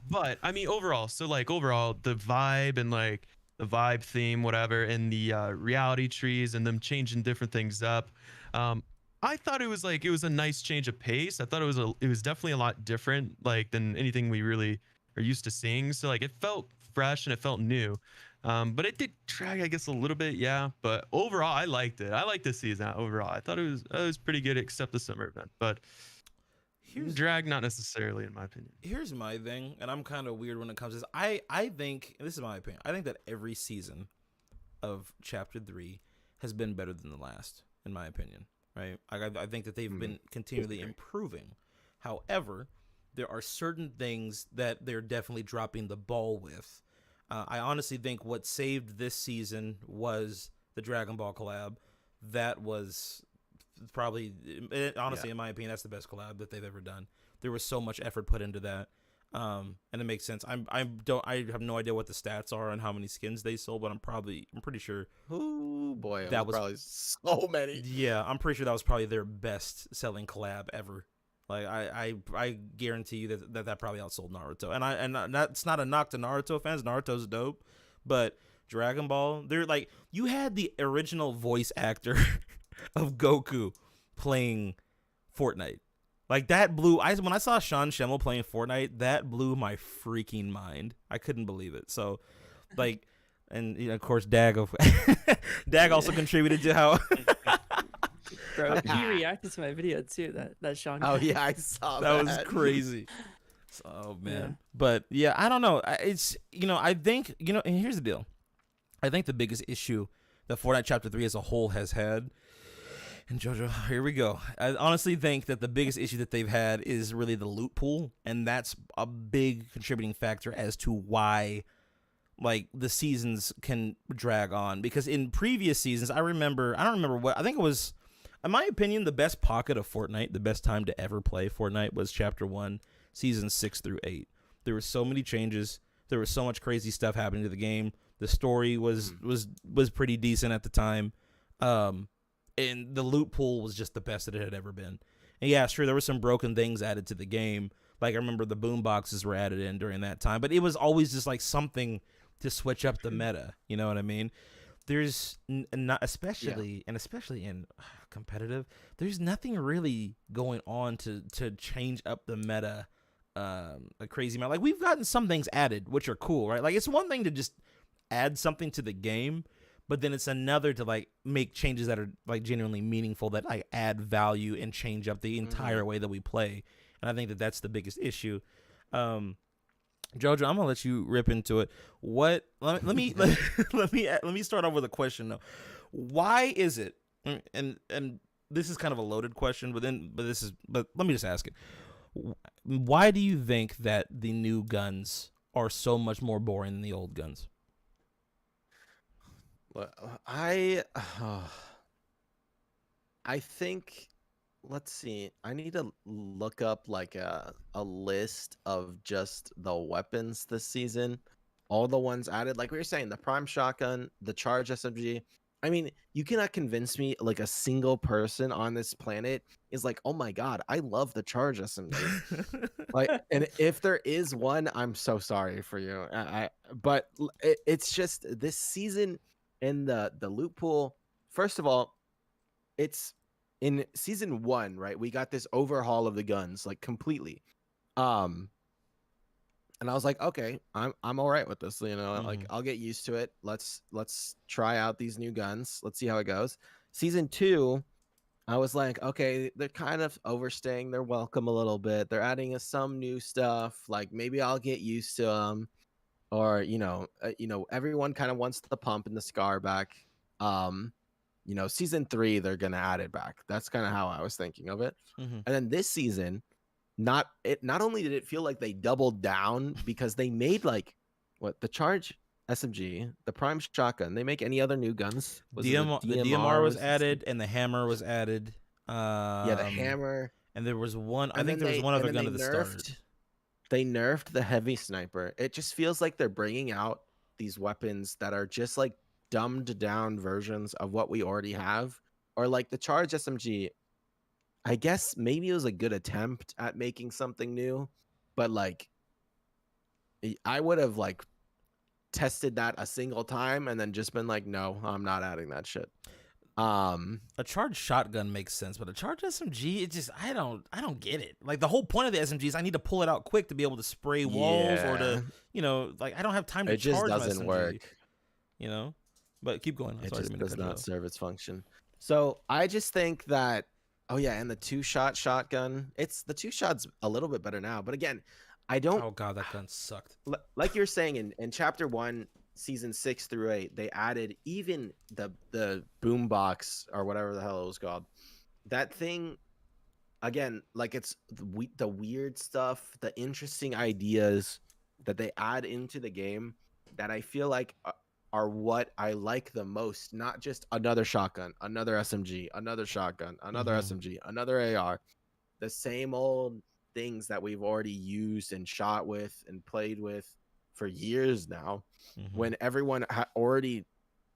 But I mean, overall, the vibe and the vibe theme, whatever, and the reality trees and them changing different things up. I thought it was a nice change of pace. I thought it was definitely a lot different than anything we really are used to seeing. So it felt fresh and it felt new. But it did drag, I guess, a little bit, yeah. But overall, I liked it. I liked this season overall. I thought it was pretty good, except the summer event. But drag, not necessarily, in my opinion. Here's my thing, and I'm kind of weird when it comes to this. I think, and this is my opinion, I think that every season of Chapter 3 has been better than the last, in my opinion, right? I think that they've been continually improving. However, there are certain things that they're definitely dropping the ball with. I honestly think what saved this season was the Dragon Ball collab. That was probably, honestly, in my opinion, that's the best collab that they've ever done. There was so much effort put into that, and it makes sense. I have no idea what the stats are and how many skins they sold, but I'm pretty sure. Oh boy, that was probably so many. Yeah, I'm pretty sure that was probably their best selling collab ever. Like I guarantee you that probably outsold Naruto. And that's not a knock to Naruto fans. Naruto's dope, but Dragon Ball, they're like, you had the original voice actor of Goku playing Fortnite. Like that blew when I saw Sean Schemmel playing Fortnite, that blew my freaking mind. I couldn't believe it. So like, and of course Dag also contributed to how Bro, he reacted to my video too. That Sean. Oh yeah, I saw that. That was crazy. Oh man. Yeah. But yeah, I don't know. It's, I think, and here's the deal. I think the biggest issue that Fortnite Chapter 3 as a whole has had, and JoJo, here we go. I honestly think that the biggest issue that they've had is really the loot pool, and that's a big contributing factor as to why like the seasons can drag on. Because in previous seasons, I don't remember what, I think it was, in my opinion, the best pocket of Fortnite, the best time to ever play Fortnite was Chapter 1, Seasons 6 through 8. There were so many changes. There was so much crazy stuff happening to the game. The story was pretty decent at the time. And the loot pool was just the best that it had ever been. And yeah, sure, there were some broken things added to the game. Like I remember the boomboxes were added in during that time. But it was always just like something to switch up the meta. You know what I mean? There's not, especially in competitive, there's nothing really going on to change up the meta a crazy amount. Like we've gotten some things added, which are cool, right? Like it's one thing to just add something to the game, but then it's another to like make changes that are like genuinely meaningful, that like add value and change up the entire way that we play. And I think that that's the biggest issue. Jojo, I'm gonna let you rip into it. Let me start off with a question though. Why is it? And this is kind of a loaded question, but let me just ask it. Why do you think that the new guns are so much more boring than the old guns? Well, I think, let's see. I need to look up like a list of just the weapons this season. All the ones added, like we were saying, the Prime Shotgun, the Charge SMG. I mean, you cannot convince me like a single person on this planet is like, oh my god, I love the Charge SMG. Like, and if there is one, I'm so sorry for you. But it's just this season in the loot pool. First of all, it's in season 1, right? We got this overhaul of the guns, like completely. And I was like, okay, I'm all right with this, like I'll get used to it. Let's try out these new guns. Let's see how it goes. Season 2, I was like, okay, they're kind of overstaying their welcome a little bit. They're adding some new stuff. Like maybe I'll get used to them, or everyone kind of wants the pump and the scar back. Season 3, they're gonna add it back. That's kind of how I was thinking of it. And then this season, not only did it feel like they doubled down, because they made like the Charge SMG, the Prime Shotgun. They make any other new guns? The DMR was added, and the hammer was added. The hammer. And there was one. I think there was one other gun at the start. They nerfed the heavy sniper. It just feels like they're bringing out these weapons that are just like dumbed down versions of what we already have. Or like the Charge SMG, I guess maybe it was a good attempt at making something new, but like I would have like tested that a single time and then just been like, no, I'm not adding that shit. A Charge shotgun makes sense, but a Charge SMG, it just I don't get it. Like the whole point of the SMG is I need to pull it out quick to be able to spray walls or to like I don't have time to charge my SMG. It just doesn't work. But keep going. It just does not serve its function. So I just think that Oh yeah, and the 2-shot shotgun. It's the 2-shot's a little bit better now, but again, I don't Oh god, that gun sucked. like you're saying in chapter 1, season 6 through 8, they added even the boombox or whatever the hell it was called. That thing again, like it's the weird stuff, the interesting ideas that they add into the game that I feel like are what I like the most, not just another shotgun, another SMG, another shotgun, another SMG, another AR. The same old things that we've already used and shot with and played with for years now. When everyone already,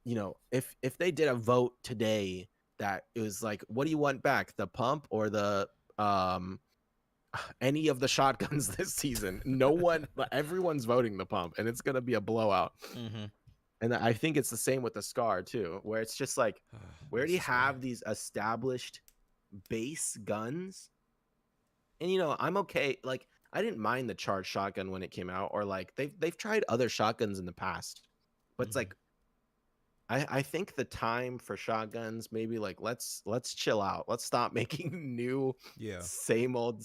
if they did a vote today that it was like, what do you want back, the pump or the any of the shotguns this season? Everyone's voting the pump, and it's gonna be a blowout. And I think it's the same with the Scar too, where it's just like, we already have these established base guns, and I'm okay. Like, I didn't mind the charged shotgun when it came out, or like they've tried other shotguns in the past, but it's like, I think the time for shotguns, maybe like let's chill out. Let's stop making new same old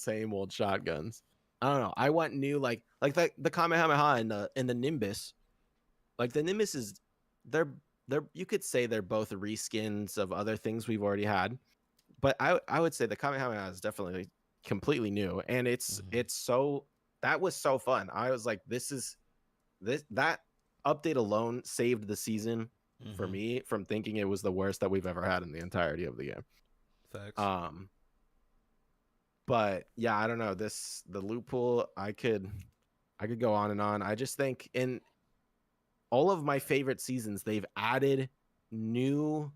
shotguns. I don't know. I want new like the Kamehameha and the Nimbus. Like the Nimbus is they're you could say they're both reskins of other things we've already had. But I would say the Kamehameha is definitely completely new, and it's so that was so fun. I was like, that update alone saved the season for me from thinking it was the worst that we've ever had in the entirety of the game. Facts. But yeah, I don't know. The loot pool, I could go on and on. I just think in all of my favorite seasons, they've added new,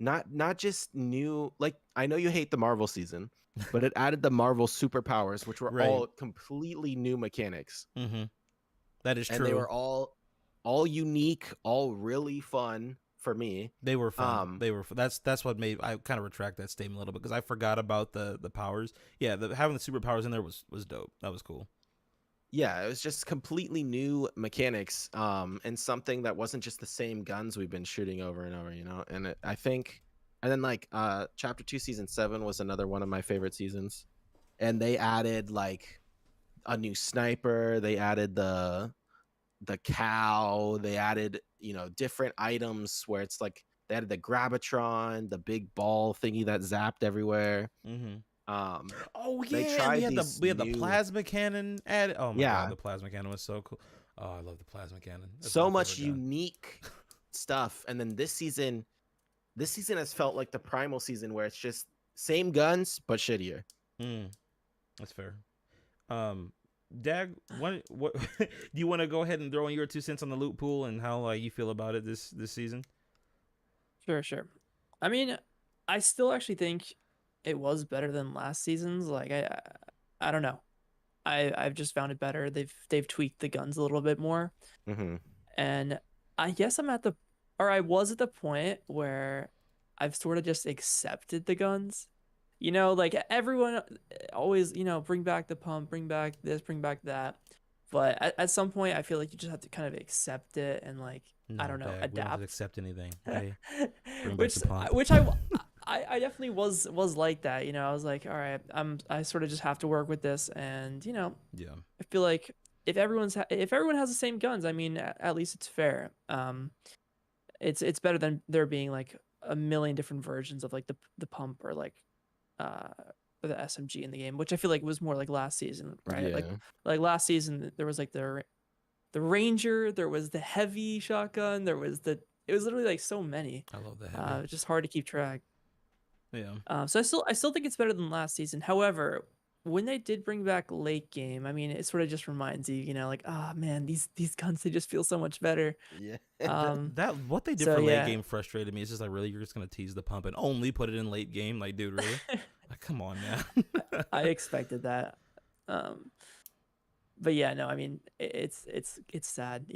not just new. Like, I know you hate the Marvel season, but it added the Marvel superpowers, which were all completely new mechanics. That is true. And they were all unique, all really fun for me. They were fun. That's what made I kind of retract that statement a little bit, because I forgot about the powers. Yeah, having the superpowers in there was dope. That was cool. Yeah, it was just completely new mechanics, and something that wasn't just the same guns we've been shooting over and over, And I think, and then like chapter 2, season 7 was another one of my favorite seasons, and they added like a new sniper. They added the cow. They added different items where it's like they added the Grabatron, the big ball thingy that zapped everywhere. Oh they yeah, tried we had the plasma cannon added. Oh my god, the plasma cannon was so cool. Oh, I love the plasma cannon. That's so much unique stuff. And then this season has felt like the primal season, where it's just same guns but shittier. That's fair. Dag, what do you want to go ahead and throw in your 2 cents on the loot pool and how you feel about it this season? Sure. I mean, I still actually think it was better than last season's. Like, I don't know. I've just found it better. They've tweaked the guns a little bit more. And I guess I was at the point where I've sort of just accepted the guns. Like everyone always, bring back the pump, bring back this, bring back that. But at some point, I feel like you just have to kind of accept it and I don't know, Dag, adapt. we don't have to accept anything. Okay? which I definitely was like that. I was like, all right, I sort of just have to work with this, and I feel like if everyone has the same guns, I mean, at least it's fair. It's better than there being like a million different versions of like the pump or like the SMG in the game, which I feel like was more like last season, right? Yeah. Like last season there was like the Ranger, there was the heavy shotgun, it was literally like so many. I love the heavy. It's just hard to keep track. Yeah. So I still think it's better than last season. However, when they did bring back late game, I mean, it sort of just reminds you, like, oh man, these guns, they just feel so much better. Yeah. That what they did for late game frustrated me. It's just like, really, you're just gonna tease the pump and only put it in late game? Like, dude, really? Like, come on, man. I expected that. But yeah, no, I mean, it's sad,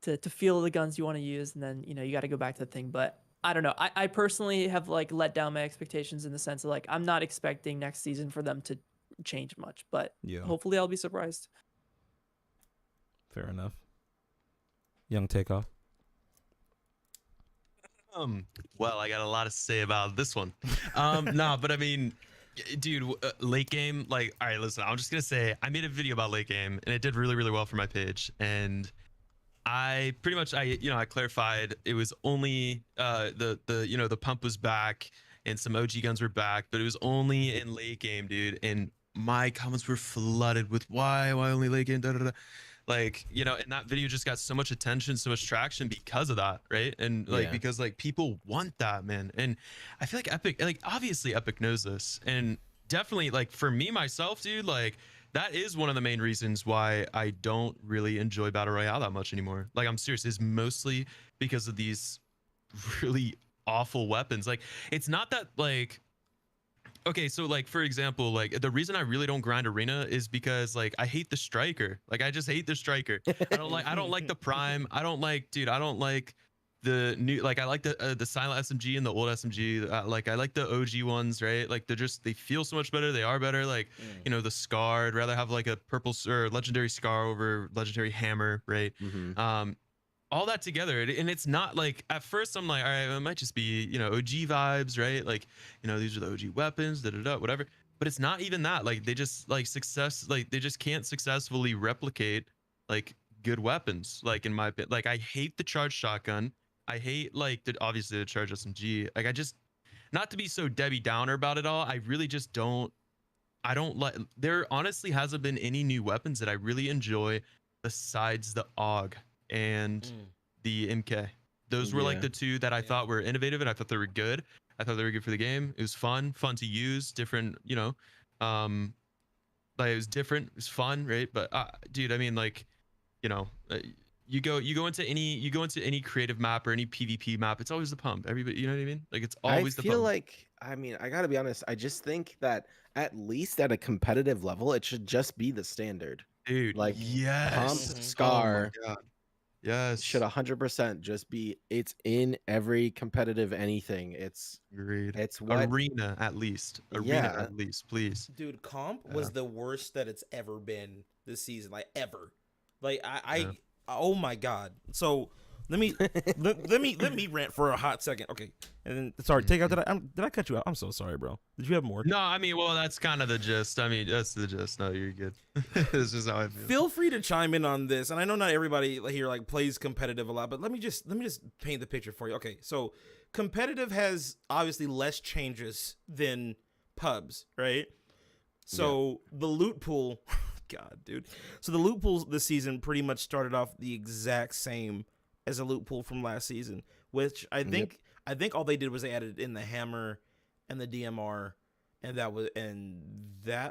to feel the guns you want to use, and then you got to go back to the thing. But I don't know. I personally have like let down my expectations in the sense of like, I'm not expecting next season for them to change much, but hopefully I'll be surprised. Fair enough. Young Takeoff. Well, I got a lot to say about this one. No, but I mean, dude, late game, like, all right, listen, I'm just gonna say I made a video about late game and it did really, really well for my page. And I pretty much, I clarified it was only the pump was back and some OG guns were back, but it was only in late game, dude. And my comments were flooded with why only late game, da da da. Like, and that video just got so much attention, so much traction because of that, right? And like because like people want that, man. And I feel like Epic, like obviously Epic knows this, and definitely like for me myself, dude, like that is one of the main reasons why I don't really enjoy Battle Royale that much anymore. Like I'm serious, is mostly because of these really awful weapons. Like it's not that like okay, so like for example, like the reason I really don't grind arena is because like I hate the striker. Like I just hate the striker. I don't like the prime. I don't like the new, like I like the silent SMG and the old SMG. Like I like the OG ones, right? Like they feel so much better. They are better. Like the scar. I'd rather have like a purple or legendary scar over legendary hammer, right? All that together, and it's not like at first I'm like, all right, it might just be OG vibes, right? Like these are the OG weapons, whatever. But it's not even that. Like they just they just can't successfully replicate like good weapons. Like in my opinion, like I hate the charge shotgun. I hate like obviously the charge SMG. Like I just, not to be so Debbie Downer about it all, I really just don't. I don't like. There honestly hasn't been any new weapons that I really enjoy besides the AUG and the MK. Those were like the two that I thought were innovative, and I thought they were good. I thought they were good for the game. It was fun to use, different, like it was different, it was fun, right? But dude, I mean, like, you go into any creative map or any PvP map, it's always the pump. Everybody, you know what I mean? Like it's always the pump. I feel like, I mean, I gotta be honest, I just think that at least at a competitive level, it should just be the standard. Dude, like yes. pump, scar, Oh my God. Yes. should 100% just be, it's in every competitive anything. Agreed. It's what Arena at least. Arena at least, please. Dude, comp was the worst that it's ever been this season, like ever. Like oh my God. So let me let me rant for a hot second. Okay. And then sorry, take out did I cut you out? I'm so sorry, bro. Did you have more? No, I mean, well, that's kind of the gist. I mean, that's the gist. No, you're good. This is how I feel. Feel free to chime in on this. And I know not everybody here like plays competitive a lot, but let me just paint the picture for you. Okay, so competitive has obviously less changes than pubs, right? So the loot pool, God, dude. So the loot pools this season pretty much started off the exact same as a loot pool from last season, which I think all they did was they added in the hammer and the DMR, and that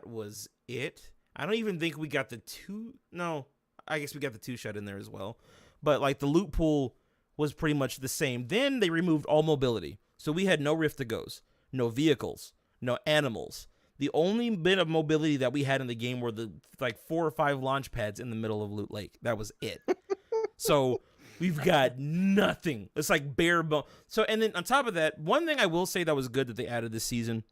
was it. I don't even think we got the two. No, I guess we got the two shot in there as well. But like the loot pool was pretty much the same. Then they removed all mobility, so we had no rift to goes, no vehicles, no animals. The only bit of mobility that we had in the game were the like 4 or 5 launch pads in the middle of Loot Lake. That was it. So we've got nothing. It's like bare bone. So, and then on top of that, one thing I will say that was good that they added this season,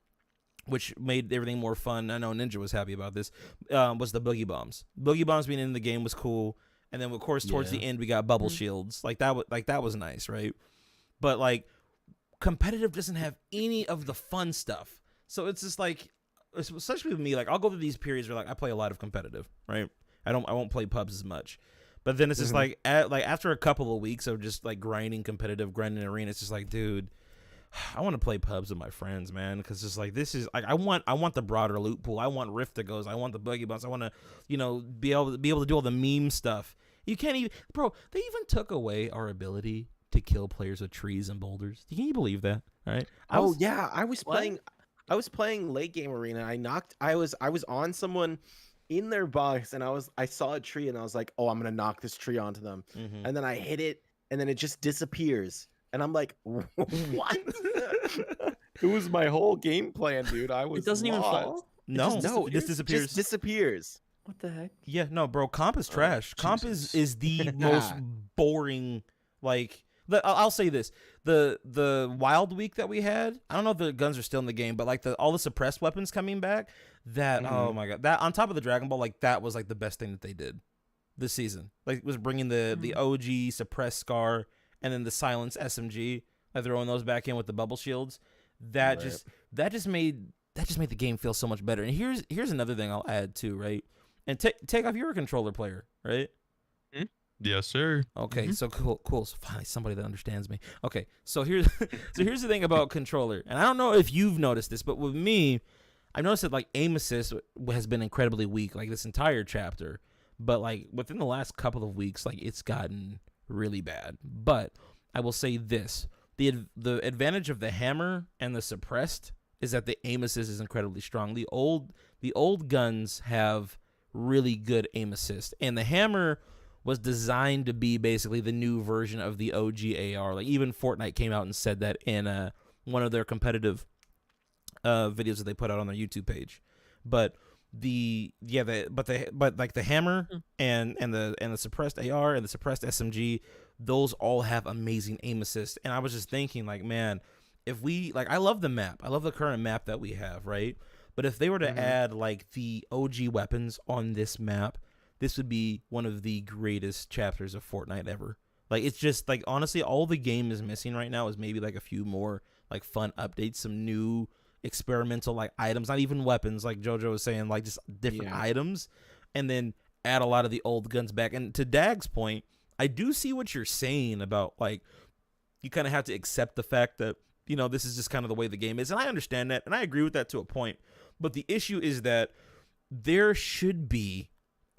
which made everything more fun. I know Ninja was happy about this. Was the boogie bombs. Boogie bombs being in the game was cool. And then of course towards the end we got bubble shields. Like that was nice, right? But like competitive doesn't have any of the fun stuff. So it's just like, especially with me, like I'll go through these periods where like I play a lot of competitive, right? I won't play pubs as much. But then it's just like after a couple of weeks of just like grinding arena, it's just like, dude, I want to play pubs with my friends, man, because it's like this is like I want the broader loot pool. I want rift that goes. I want the buggy bounce. I want to be able to do all the meme stuff. You can't even, bro. They even took away our ability to kill players with trees and boulders. Can you believe that? All right. I was playing late game arena. I was on someone in their box, and I saw a tree, and I was like, oh, I'm gonna knock this tree onto them, and then I hit it, and then it just disappears, and I'm like, what? It was my whole game plan, dude. It doesn't even fall. No, it just disappears. Just disappears. What the heck? Yeah, no, bro. Comp is trash. Comp is the most boring. Like, I'll say this: the wild week that we had. I don't know if the guns are still in the game, but like all the suppressed weapons coming back. That oh my God, that on top of the Dragon Ball, like that was like the best thing that they did this season. Like was bringing the OG suppressed scar and then the silence SMG. throwing those back in with the bubble shields, that Right. just made the game feel so much better. And here's another thing I'll add too, right? And take off, you're a controller player, right? Yes, sir. Okay, so cool. So finally somebody that understands me. Okay, so here's the thing about controller, and I don't know if you've noticed this, but with me, I've noticed that like aim assist has been incredibly weak, like this entire chapter. But like within the last couple of weeks, like it's gotten really bad. But I will say this: the advantage of the hammer and the suppressed is that the aim assist is incredibly strong. The old guns have really good aim assist, and the hammer was designed to be basically the new version of the OG AR. Like even Fortnite came out and said that in one of their competitive videos that they put out on their YouTube page. But the hammer and the suppressed AR and the suppressed SMG, those all have amazing aim assist. And I was just thinking, like, man, if we like, I love the map, I love the current map that we have, right? But if they were to add like the OG weapons on this map, this would be one of the greatest chapters of Fortnite ever. Like, it's just like, honestly, all the game is missing right now is maybe like a few more like fun updates, some new experimental like items, not even weapons, like JoJo was saying, like just different items, and then add a lot of the old guns back. And to Dag's point, I do see what you're saying about like you kind of have to accept the fact that, you know, this is just kind of the way the game is, and I understand that, and I agree with that to a point. But the issue is that there should be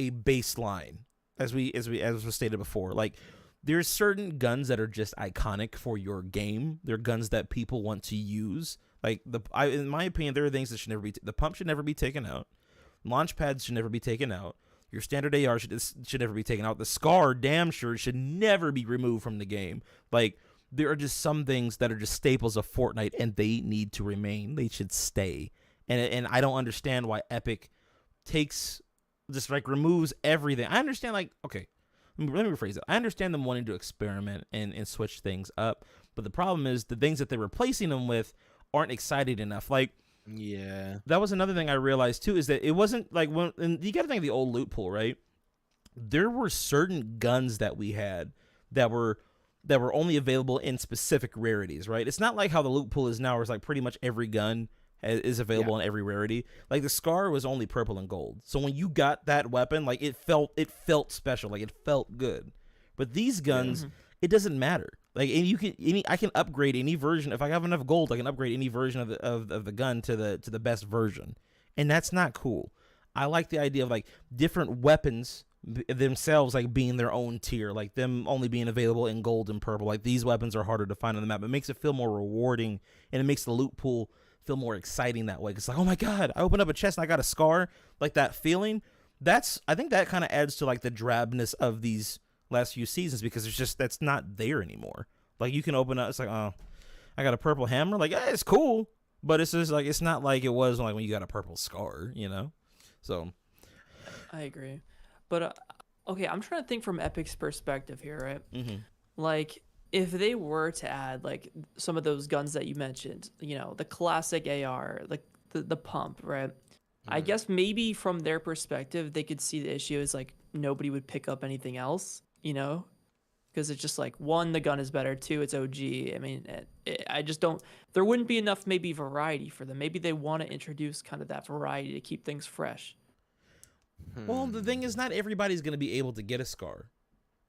a baseline, as was stated before. Like, there's certain guns that are just iconic for your game. They're guns that people want to use. Like in my opinion, there are things that should never be. The pump should never be taken out. Launch pads should never be taken out. Your standard AR should never be taken out. The SCAR, damn sure, should never be removed from the game. Like, there are just some things that are just staples of Fortnite, and they need to remain. They should stay. And I don't understand why Epic takes just like removes everything. I understand, like, okay, let me rephrase it. I understand them wanting to experiment and switch things up, but the problem is the things that they're replacing them with aren't exciting enough. Like, yeah, that was another thing I realized too, is that it wasn't like when, and you got to think of the old loot pool, right? There were certain guns that we had that were only available in specific rarities, right? It's not like how the loot pool is now, where it's like pretty much every gun is available in every rarity. Like the SCAR was only purple and gold, so when you got that weapon, like it felt special, like it felt good. But these guns, it doesn't matter. Like, and I can upgrade any version. If I have enough gold, I can upgrade any version of the gun to the best version, and that's not cool. I like the idea of like different weapons themselves like being their own tier, like them only being available in gold and purple. Like, these weapons are harder to find on the map. It makes it feel more rewarding, and it makes the loot pool feel more exciting that way. It's like, oh my god, I opened up a chest and I got a SCAR. Like, that feeling, I think that kind of adds to like the drabness of these last few seasons, because it's just, that's not there anymore. Like, you can open up, it's like, oh, I got a purple hammer. Like, yeah, it's cool, but it's just like, it's not like it was like when you got a purple SCAR, you know? So I agree. But okay, I'm trying to think from Epic's perspective here, right? Like, if they were to add like some of those guns that you mentioned, you know, the classic AR, like the pump, right? I guess maybe from their perspective, they could see the issue as like nobody would pick up anything else, you know, because it's just like, one, the gun is better, two, it's OG. I mean, I just don't. There wouldn't be enough maybe variety for them. Maybe they want to introduce kind of that variety to keep things fresh. Well, the thing is, not everybody's going to be able to get a SCAR.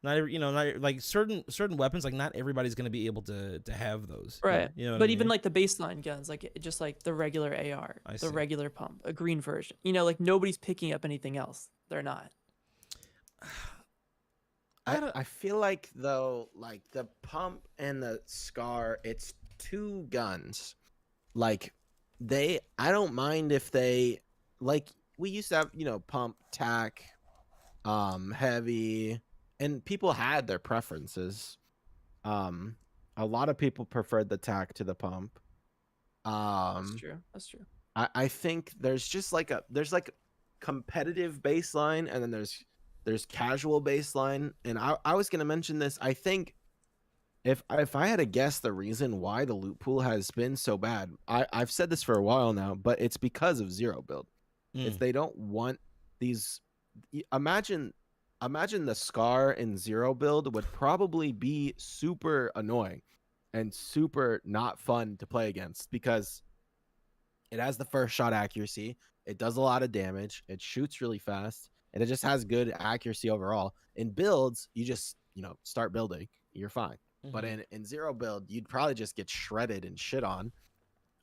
Not every, you know, not like certain weapons, like not everybody's going to be able to have those. Right. You know what but I even mean? like the baseline guns, like just like the regular AR, I the see. regular pump, a green version. You know, like nobody's picking up anything else. They're not. I feel like, though, like the pump and the SCAR, it's two guns. Like, I don't mind if they, like, we used to have, you know, pump, tac, heavy, and people had their preferences. A lot of people preferred the tac to the pump. That's true. That's true. I think there's just like there's competitive baseline, and then there's casual baseline. And I was gonna mention this. I think if I had to guess the reason why the loot pool has been so bad, I've said this for a while now, but it's because of zero build. If they don't want these, imagine the SCAR in zero build would probably be super annoying. and super not fun to play against because it has the first shot accuracy. It does a lot of damage. It shoots really fast, and it just has good accuracy overall. In builds, you just start building, you're fine. But in zero build, you'd probably just get shredded and shit on.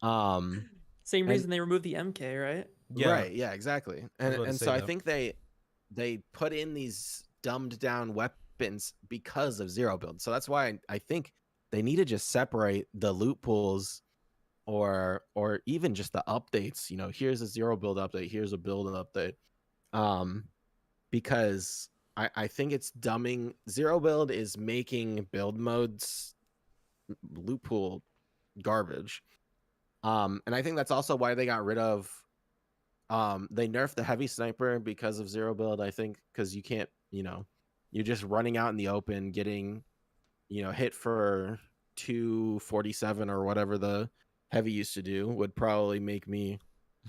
Same and- reason they removed the MK, right? Yeah. Right, yeah, exactly. was And about to and say so I that. think they put in these dumbed down weapons because of zero build. So that's why I think they need to just separate the loot pools or even just the updates. Here's a zero build update, here's a build update. Because I think it's dumbing. Zero build is making build modes loot pool garbage. And I think that's also why they got rid of they nerfed the heavy sniper because of zero build, I think, because you can't, you're just running out in the open, getting, hit for 247 or whatever the heavy used to do would probably make me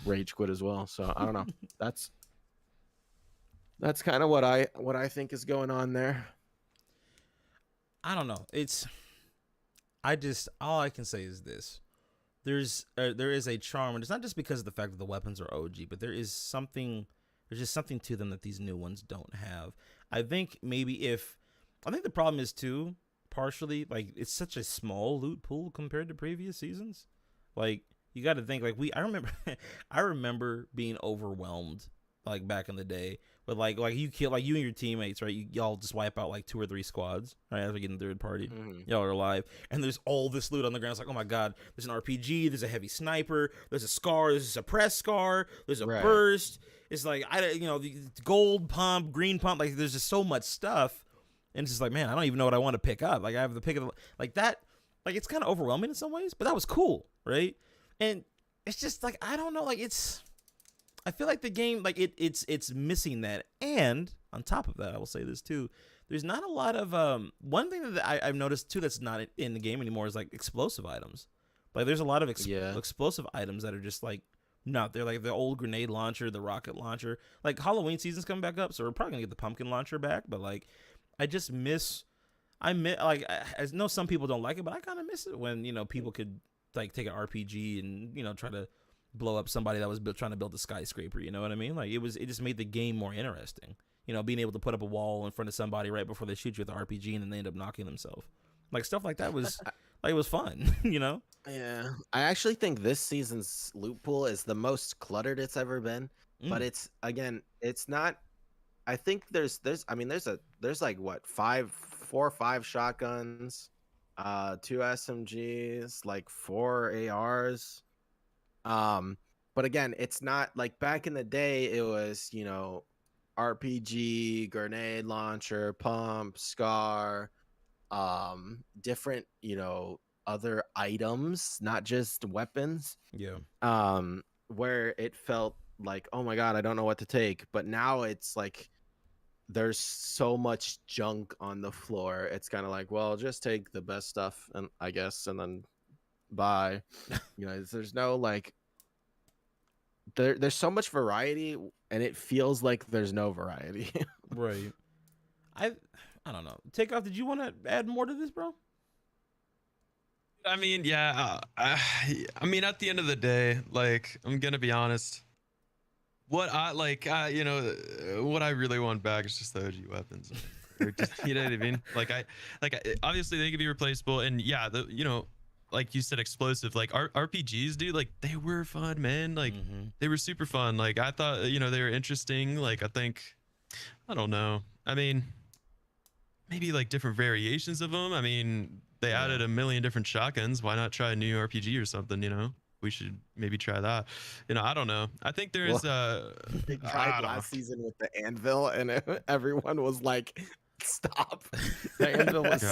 rage quit as well. So I don't know. That's kind of what I think is going on there. I don't know. All I can say is this. There is a charm, and it's not just because of the fact that the weapons are OG, but there's just something to them that these new ones don't have. I think the problem is too, partially, like, it's such a small loot pool compared to previous seasons. Like, you got to think, like, I remember being overwhelmed, like, back in the day, but like you kill, like, you and your teammates, right? Y'all just wipe out like 2 or 3 squads, right? After getting third party, y'all are alive, and there's all this loot on the ground. It's like, oh my god, there's an RPG, there's a heavy sniper, there's a scar, there's a suppressed scar, there's a burst. It's like the gold pump, green pump, like there's just so much stuff, and it's just like, man, I don't even know what I want to pick up. Like I have to pick it like that. Like it's kind of overwhelming in some ways, but that was cool, right? And it's just like, I don't know, like I feel like the game, like it's missing that. And on top of that, I will say this too. There's not a lot of one thing that I've noticed too that's not in the game anymore is like explosive items. Like there's a lot of explosive items that are just like not there, like the old grenade launcher, the rocket launcher. Like Halloween season's coming back up, so we're probably gonna get the pumpkin launcher back. But like I know some people don't like it, but I kind of miss it when people could like take an RPG and try to blow up somebody that was trying to build a skyscraper. You know what I mean? Like it just made the game more interesting. Being able to put up a wall in front of somebody right before they shoot you with the RPG and then they end up knocking themselves. Like stuff like that was like, it was fun. Yeah, I actually think this season's loot pool is the most cluttered it's ever been. But it's not. I think there's like what 4 or 5 shotguns, 2 SMGs, like 4 ARs. But again, it's not like back in the day. It was RPG, grenade launcher, pump, scar, different other items, not just weapons. Yeah. Where it felt like, oh my god, I don't know what to take. But now it's like there's so much junk on the floor. It's kind of like, well, just take the best stuff, and I guess, and then bye. There's no like. There's so much variety, and it feels like there's no variety. Right. I don't know. Takeoff, did you want to add more to this, bro? I mean, yeah. I mean, at the end of the day, like, I'm gonna be honest. What I like, what I really want back is just the OG weapons. Or just, you know what I mean? Obviously they could be replaceable, and yeah, like you said, explosive. Like RPGs, dude. Like they were fun, man. Like they were super fun. Like I thought, they were interesting. Like I don't know. I mean, maybe like different variations of them. I mean, they added a million different shotguns. Why not try a new RPG or something? We should maybe try that. I don't know. I think there's they tried last season with the anvil, and everyone was like, "Stop!" The anvil was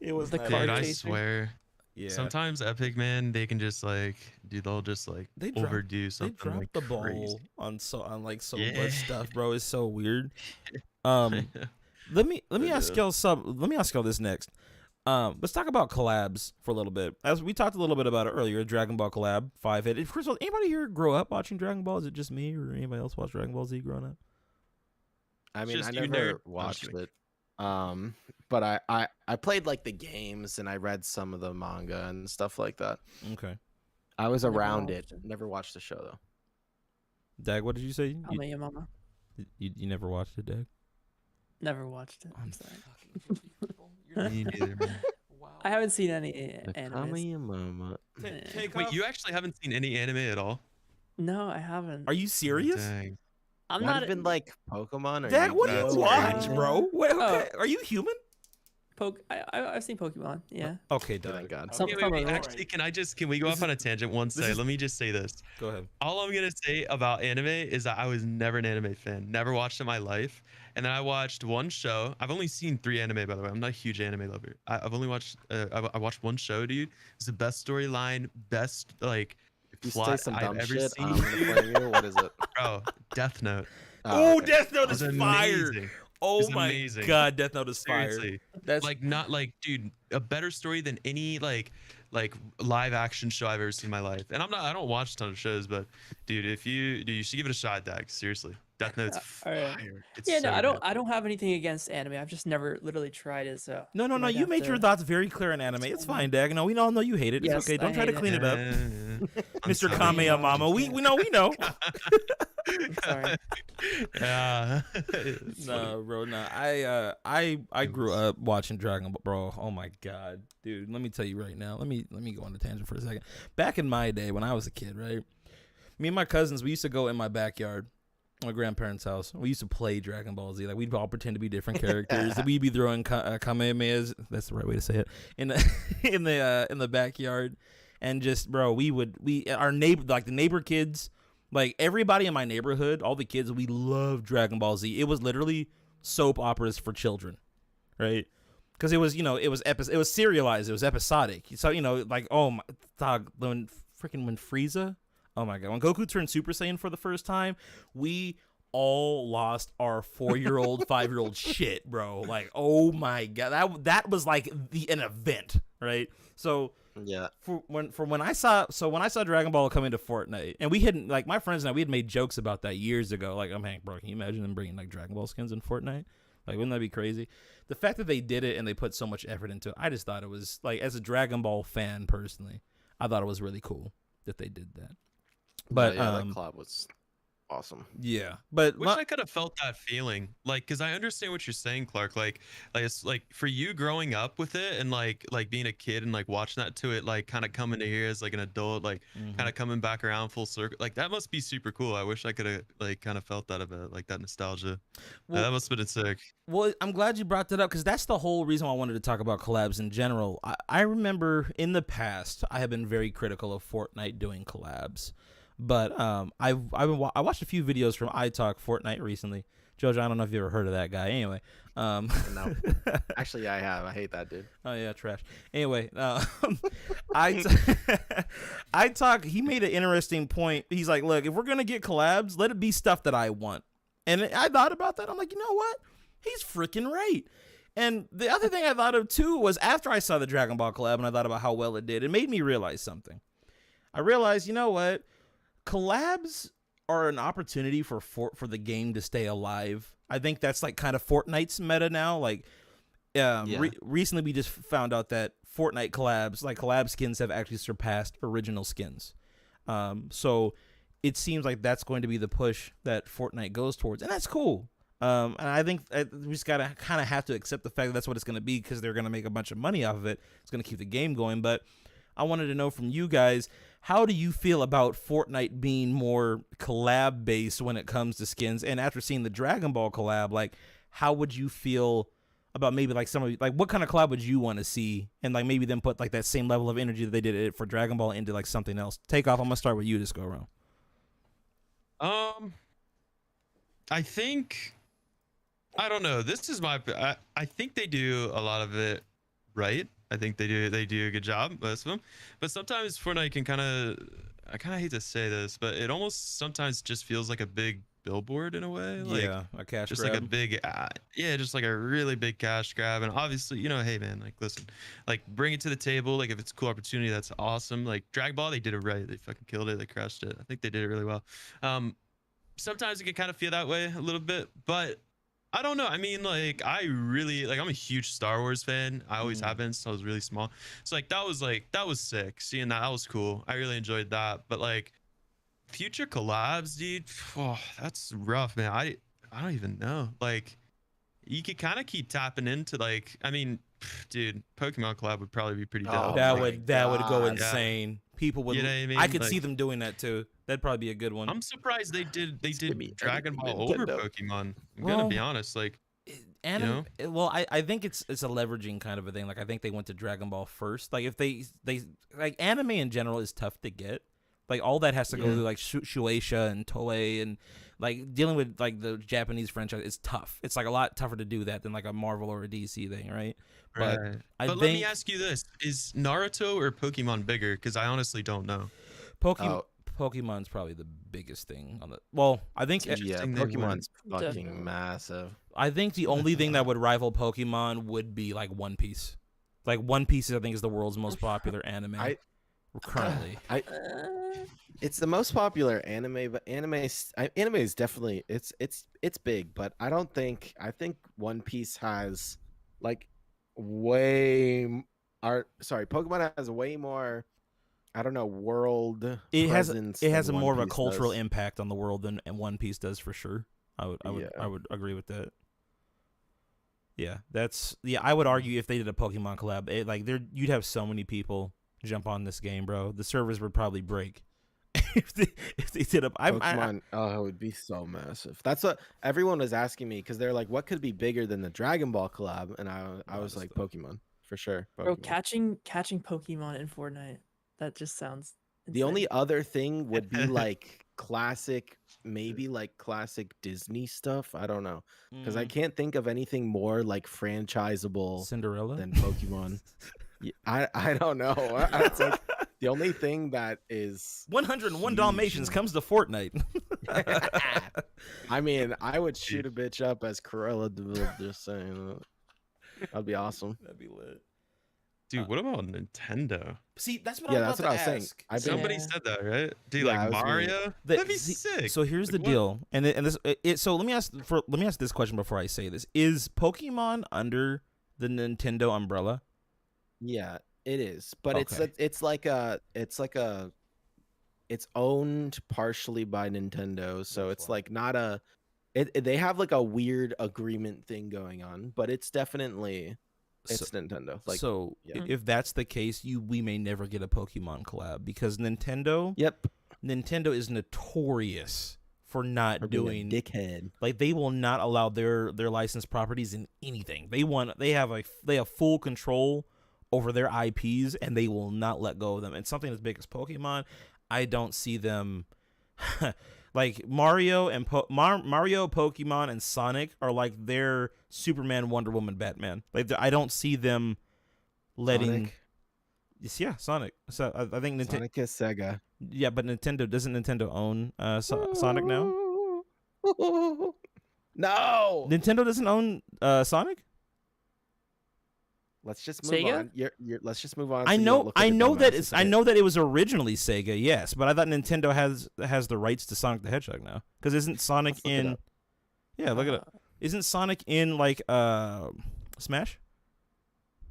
it was the dude, card I chaser. swear. Yeah. Sometimes Epic, man, they can just like, dude, they'll just like overdo something. They dropped like the ball crazy. on much stuff, bro. It's so weird. Let me ask y'all Let me ask y'all this next. Let's talk about collabs for a little bit. As we talked a little bit about it earlier, Dragon Ball collab, 5-hit. First of all, anybody here grow up watching Dragon Ball? Is it just me, or anybody else watch Dragon Ball Z growing up? I mean, Just I you, never nerd. watched it. But I played like the games and I read some of the manga and stuff like that. Okay. I was Never around it. watched it. Never watched the show though. Dag, what did you say? How many mama? You never watched it, Dag? Never watched it. I'm sorry. Me neither, man. I haven't seen any animes. Kamiyama. Wait, you actually haven't seen any anime at all? No, I haven't. Are you serious? Dang. I'm Not not even like Pokemon or Dag, what do That's you watch, crazy. bro? Wait, Oh. okay. Are you human? I've seen Pokemon. Yeah. Okay, Thank Dag. God. Some Okay, from wait, a- actually, can we go off on a tangent one this second? is- Let me just say this. Go ahead. All I'm gonna say about anime is that I was never an anime fan. Never watched it in my life. And then I watched one show. I've only seen 3 anime, by the way. I'm not a huge anime lover. I've only watched. I watched one show, dude. It's the best storyline, best like If you say plot some I've dumb ever shit, seen. I'm gonna flame you. What is it? Bro, Death Note. Oh, Okay. Death Note It was is fire. amazing. Oh It's my amazing. god, Death Note is fire. Seriously. That's Like not like, dude, a better story than any like live action show I've ever seen in my life. And I don't watch a ton of shows, but dude, you should give it a shot, Dag. Seriously. Death Note's Alright. fire. It's Yeah, so no, I good. don't have anything against anime. I've just never literally tried it. So no. might You have made your to- thoughts very clear in anime. It's fine, Dag. No, we all know you hate it. It's Yes, okay. Don't I try to hate it. clean it up, I'm Mr. sorry. Kameya Mama. We know. Sorry. Yeah. It's funny. No, bro. No, I grew up watching Dragon Ball, bro. Oh my god, dude. Let me tell you right now. Let me go on a tangent for a second. Back in my day when I was a kid, right? Me and my cousins, we used to go in my backyard, my grandparents' house. We used to play Dragon Ball Z. Like we'd all pretend to be different characters. We'd be throwing kamehamehas. That's the right way to say it in the in the backyard, and just bro, our neighbor, like the neighbor kids. Like everybody in my neighborhood, all the kids, we love Dragon Ball Z. It was literally soap operas for children, right? Because it was, it was serialized, it was episodic. So like oh my dog, when Frieza, oh my god, when Goku turned Super Saiyan for the first time, we all lost our 4-year-old, 5-year-old shit, bro. Like oh my god, that was like an event, right? So. Yeah. When I saw Dragon Ball coming to Fortnite, and we had like my friends and we had made jokes about that years ago. Like, Hank, bro, can you imagine them bringing like Dragon Ball skins in Fortnite? Like, wouldn't that be crazy? The fact that they did it and they put so much effort into it, I just thought it was like, as a Dragon Ball fan personally, I thought it was really cool that they did that. But yeah, that collab was awesome. yeah, but Wish I could have felt that feeling, like, because I understand what you're saying, Clark. Like it's like for you growing up with it and like being a kid and like watching that to it, like kind of coming to here as like an adult, like kind of coming back around full circle. Like that must be super cool. I wish I could have like kind of felt that a bit, like that nostalgia. Well, that must have been sick. Well, I'm glad you brought that up because that's the whole reason why I wanted to talk about collabs in general. I remember in the past I have been very critical of Fortnite doing collabs, but I watched a few videos from iTalk Fortnite recently. Jojo, I don't know if you ever heard of that guy. Anyway, No. Actually, I have. I hate that dude. oh yeah, trash. Anyway, iTalk, he made an interesting point. He's like, look, if we're gonna get collabs, let it be stuff that I want. And I thought about that. I'm like, you know what? He's freaking right. And the other thing I thought of too was after I saw the Dragon Ball collab and I thought about how well it did, it made me realize something. I realized, you know what? Collabs are an opportunity for the game to stay alive. I think that's like kind of Fortnite's meta now. Like, recently we just found out that Fortnite collabs, like collab skins, have actually surpassed original skins. So it seems like that's going to be the push that Fortnite goes towards, and that's cool. And I think we just gotta kind of have to accept the fact that that's what it's going to be because they're going to make a bunch of money off of it. It's going to keep the game going. But I wanted to know from you guys, how do you feel about Fortnite being more collab based when it comes to skins? And after seeing the Dragon Ball collab, like, how would you feel about maybe like what kind of collab would you want to see? And like maybe them put like that same level of energy that they did it for Dragon Ball into like something else. Take off. I'm gonna start with you this go around. I think, I don't know. This is I think they do a lot of it right. I think they do a good job, most of them. But sometimes Fortnite can I kind of hate to say this, but it almost sometimes just feels like a big billboard in a way. Like, yeah, a cash just grab. like a big, just like a really big cash grab. And obviously, hey man, like listen, like bring it to the table. Like if it's a cool opportunity, that's awesome. Like Dragon Ball, they did it right. They fucking killed it. They crushed it. I think they did it really well. Sometimes it can kind of feel that way a little bit, but I don't know. I mean, like, I really like. I'm a huge Star Wars fan. I always have been since I was really small. So that was sick. Seeing that was cool. I really enjoyed that. But like future collabs, dude. Oh, that's rough, man. I don't even know. Like, you could kind of keep tapping into like. I mean, dude, Pokemon collab would probably be pretty Oh dope. That my would go God. insane. People would. You know what I mean? I could see Like, them doing that too. That'd probably be a good one. I'm surprised they did Give me Dragon anything, Ball over Nintendo. Pokemon. I'm Well, gonna be honest. Like, Well, I think it's a leveraging kind of a thing. Like I think they went to Dragon Ball first. Like if they like anime in general is tough to get. Like all that has to go through like Shueisha and Toei and like dealing with like the Japanese franchise is tough. It's like a lot tougher to do that than like a Marvel or a DC thing, right? But right. I But think let me ask you this: is Naruto or Pokemon bigger? Because I honestly don't know. Pokemon's probably the biggest thing on the. Well, I think Yeah, interesting they Pokemon's fucking Definitely. massive. I think the only thing that would rival Pokemon would be like One Piece. Like One Piece, I think, is the world's most popular anime currently. It's the most popular anime, but anime is definitely it's big, but I think One Piece has like Pokemon has way more, I don't know, world It has presence a than more of One a Piece cultural does. impact on the world than One Piece does for sure. I would Yeah. agree with that. Yeah, I would argue if they did a Pokemon collab, you'd have so many people jump on this game, bro. The servers would probably break if they did a Pokemon, it would be so massive. That's what everyone was asking me because they're like, what could be bigger than the Dragon Ball collab? And I was like, Pokemon for sure. Bro, Pokemon. catching Pokemon in Fortnite. That just sounds The insane. only other thing would be like classic, maybe like classic Disney stuff. I don't know, because I can't think of anything more like franchisable Cinderella than Pokemon. I don't know. It's like the only thing that is 101 huge Dalmatians now. comes to Fortnite. I mean, I would shoot a bitch up as Cruella de Vil, just saying. That'd be awesome. That'd be lit. Dude, what about Nintendo? See, that's what Yeah, I'm that's about what I to was saying. ask. I've been- Somebody Yeah. said that, right? Dude, Yeah, I like was reading Mario? The- That'd be see, sick. So here's the Like, what? deal, and so let me ask this question before I say this: is Pokemon under the Nintendo umbrella? Yeah, it is, but Okay. it's owned partially by Nintendo, so it's like not a. They have like a weird agreement thing going on, but it's definitely it's Nintendo. Like, so yeah. if that's the case, we may never get a Pokemon collab because Nintendo yep, is notorious for not for being doing a dickhead. like they will not allow their licensed properties in anything. They have full control over their IPs and they will not let go of them. And something as big as Pokemon, I don't see them like Mario, Pokemon, and Sonic are like their Superman, Wonder Woman, Batman. Like I don't see them letting. Sonic? Yeah, Sonic. So I think Nintendo. Sonic is Sega. Yeah, but doesn't Nintendo own Sonic now? No. Nintendo doesn't own Sonic. Let's just move Sega? on. Let's just move on. I so you know, don't look I like a know that dumbass it's, and I say- know that it was originally Sega, yes, but I thought Nintendo has the rights to Sonic the Hedgehog now. Because isn't Sonic Let's look it in? up. Yeah, look at it. Isn't Sonic in like Smash?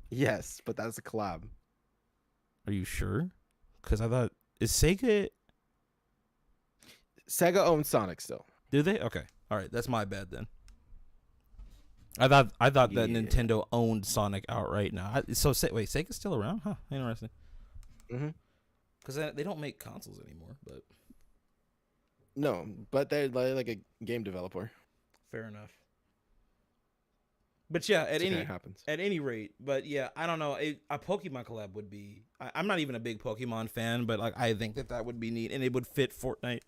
Yes, but that's a collab. Are you sure? Because I thought is Sega. Sega owns Sonic still. Do they? Okay, all right, that's my bad then. I thought that Yeah. Nintendo owned Sonic outright now. Wait, Sega's still around? Huh? Interesting. Mm-hmm. Because they don't make consoles anymore, but No, but they're like a game developer. fair enough. But yeah, It happens. at any rate, but yeah, I don't know. A Pokemon collab would be. I'm not even a big Pokemon fan, but like I think that would be neat, and it would fit Fortnite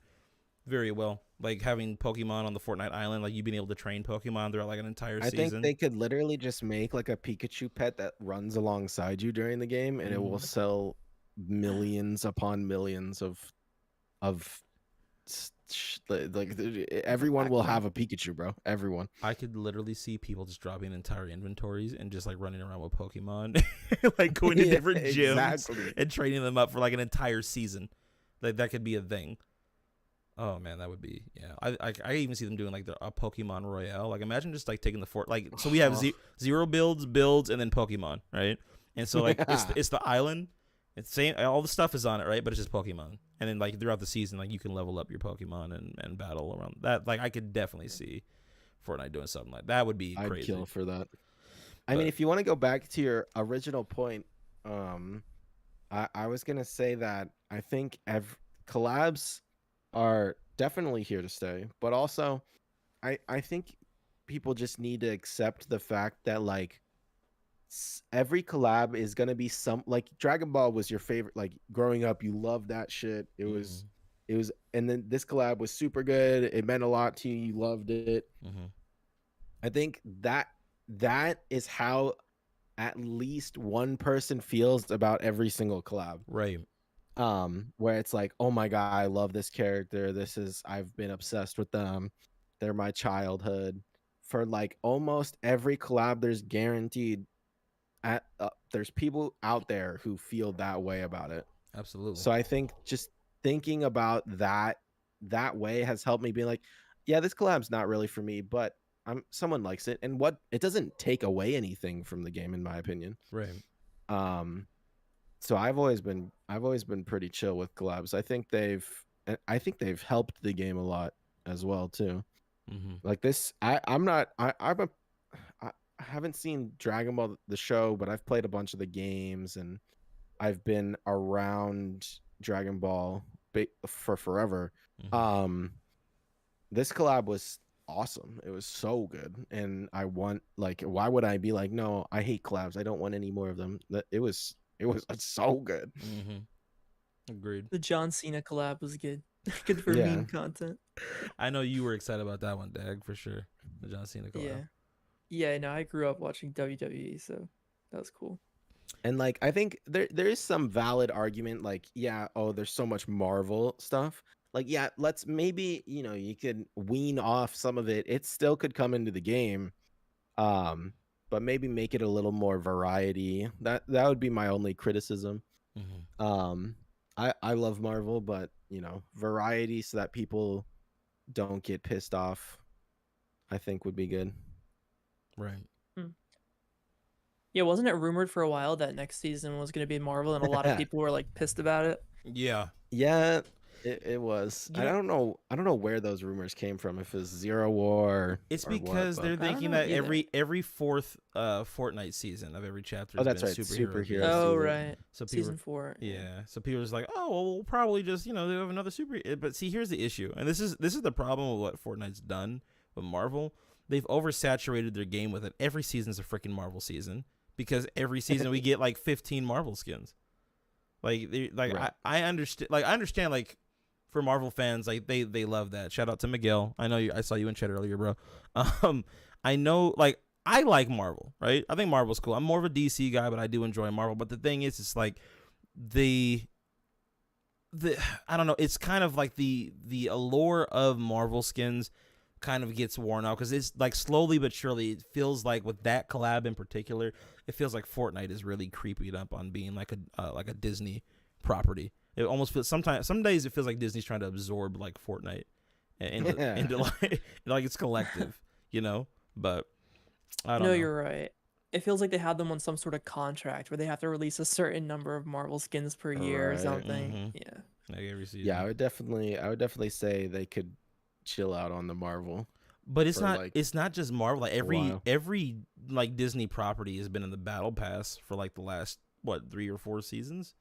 very well. Like having Pokemon on the Fortnite island, like you being able to train Pokemon throughout like an entire I season. think they could literally just make like a Pikachu pet that runs alongside you during the game, and it will sell millions upon millions of everyone will have a Pikachu, bro. Everyone. I could literally see people just dropping entire inventories and just like running around with Pokemon, like going to Yeah, different gyms exactly. and training them up for like an entire season. Like that could be a thing. Oh man, that would be I even see them doing like a Pokemon Royale. Like imagine just like taking the fort like so we have zero builds, and then Pokemon, right? And so like it's the island. It's same all the stuff is on it, right? But it's just Pokemon. And then like throughout the season, like you can level up your Pokemon and battle around that. Like I could definitely see Fortnite doing something like that. Would be crazy. I'd kill for that. I mean, if you want to go back to your original point, I was gonna say that I think collabs are definitely here to stay, but also I think people just need to accept the fact that like every collab is gonna be some like Dragon Ball was your favorite like growing up, you loved that shit. It was and then this collab was super good. It meant a lot to you. You loved it. I think that is how at least one person feels about every single collab. Right. Where it's like, oh my god, I love this character. I've been obsessed with them. They're my childhood. For like almost every collab, there's guaranteed there's people out there who feel that way about it. Absolutely. So I think just thinking about that way has helped me be like, yeah, this collab's not really for me, but someone likes it, and it doesn't take away anything from the game, in my opinion. Right. So I've always been pretty chill with collabs. I think they've helped the game a lot as well too. Like this, I haven't seen Dragon Ball the show, but I've played a bunch of the games and I've been around Dragon Ball for forever. This collab was awesome. It was so good, and why would I be like, no, I hate collabs, I don't want any more of them? It was so good. Agreed. The John Cena collab was good. Good for meme content. I know you were excited about that one, Dag, for sure. The John Cena collab. Yeah, no, I grew up watching WWE, so that was cool. And like I think there is some valid argument, like, there's so much Marvel stuff. Like, let's maybe, you could wean off some of it. It still could come into the game. But maybe make it a little more variety. That would be my only criticism. I love Marvel, but variety so that people don't get pissed off, I think would be good. Right. Yeah, wasn't it rumored for a while that next season was going to be Marvel, and a lot of people were like pissed about it? Yeah. Yeah, it was. I don't know where those rumors came from. If it's Zero War, it's because they're thinking that every fourth Fortnite season of every chapter. That's right, superheroes. Oh right. So people, season 4. Yeah. So people are just like, oh, well, we'll probably just they have another super. But see, here's the issue, and this is the problem with what Fortnite's done with Marvel. They've oversaturated their game with it. Every season's a freaking Marvel season because every season we get like 15 Marvel skins. Right. I understand. Like I understand. Like for Marvel fans, like they love that. Shout out to Miguel. I know I saw you in chat earlier, bro. I know. Like I like Marvel, right? I think Marvel's cool. I'm more of a DC guy, but I do enjoy Marvel. But the thing is, it's like the I don't know. It's kind of like the allure of Marvel skins kind of gets worn out because it's like slowly but surely it feels like with that collab in particular, it feels like Fortnite is really creeping up on being like a Disney property. It almost feels some days it feels like Disney's trying to absorb like Fortnite into like it's collective, But I don't know. No, you're right. It feels like they have them on some sort of contract where they have to release a certain number of Marvel skins per year or something. Yeah. Like every season. Yeah, I would definitely say they could chill out on the Marvel. But it's not just Marvel. Like every like Disney property has been in the battle pass for like the last 3 or 4 seasons.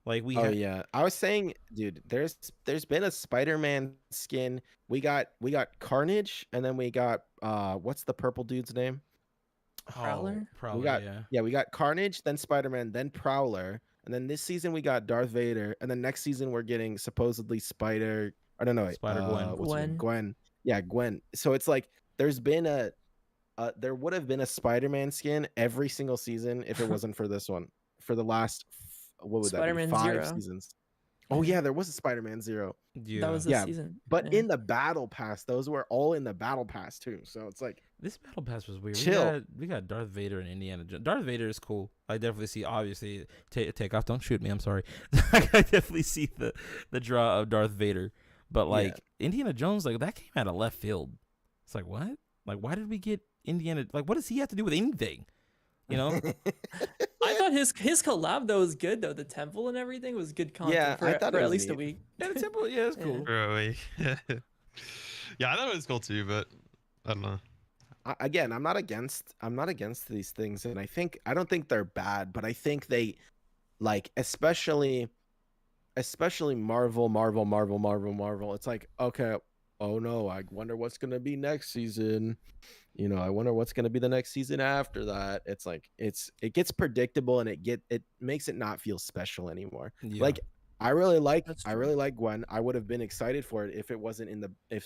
Like I was saying, dude, there's been a Spider-Man skin. We got Carnage, and then we got what's the purple dude's name? Prowler. We got Carnage, then Spider-Man, then Prowler, and then this season we got Darth Vader, and then next season we're getting supposedly Spider. I don't know. Spider-Gwen. Gwen. Yeah, Gwen. So it's like there would have been a Spider-Man skin every single season if it wasn't for this one. For the last, what would Spider-Man that be? 5 Zero. seasons. Oh yeah, there was a Spider-Man 0. Yeah. That was the season. But in the battle pass, those were all in the battle pass too. So it's like this battle pass was weird. Chill. We got Darth Vader and Indiana Jones. Darth Vader is cool. I definitely see. Obviously, take off. Don't shoot me. I'm sorry. I definitely see the draw of Darth Vader. But like Indiana Jones, like that came out of left field. It's like, what? Like, why did we get Indiana? Like, what does he have to do with anything? You know? I thought his collab though was good though. The temple and everything was good content I thought for it at was least a neat. week. Yeah, the temple. Yeah, it's Yeah. cool. Really? Yeah, I thought it was cool too, but I don't know. Again, I'm not against these things, and I don't think they're bad, but I think they like especially Marvel. It's like, okay, oh no, I wonder what's gonna be next season. You know, I wonder what's gonna be the next season after that. It's like it gets predictable, and it makes it not feel special anymore. Yeah. Like I really like That's I true. really like Gwen. I would have been excited for it if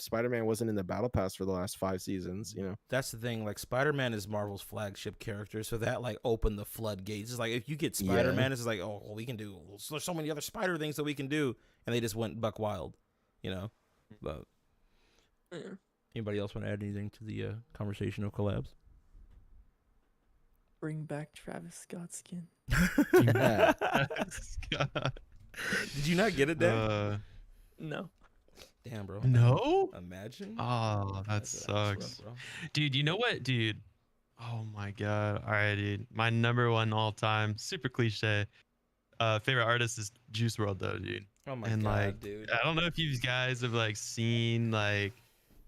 Spider-Man wasn't in the Battle Pass for the last 5 seasons. You know. That's the thing. Like Spider-Man is Marvel's flagship character, so that like opened the floodgates. It's like if you get Spider-Man, it's like, oh, well, we can do. There's so many other Spider things that we can do, and they just went buck wild, you know. But Yeah. anybody else want to add anything to the conversation of collabs? Bring back Travis Scott's skin. Yeah. God. Did you not get it, Dan? No. Damn, bro. No? Imagine. Oh, that That's rough, sucks. bro. Dude, you know what, dude? Oh my god. All right, dude. My number one all time, super cliche. Favorite artist is Juice World though, dude. Oh my And god, like dude. I don't know if you guys have like seen like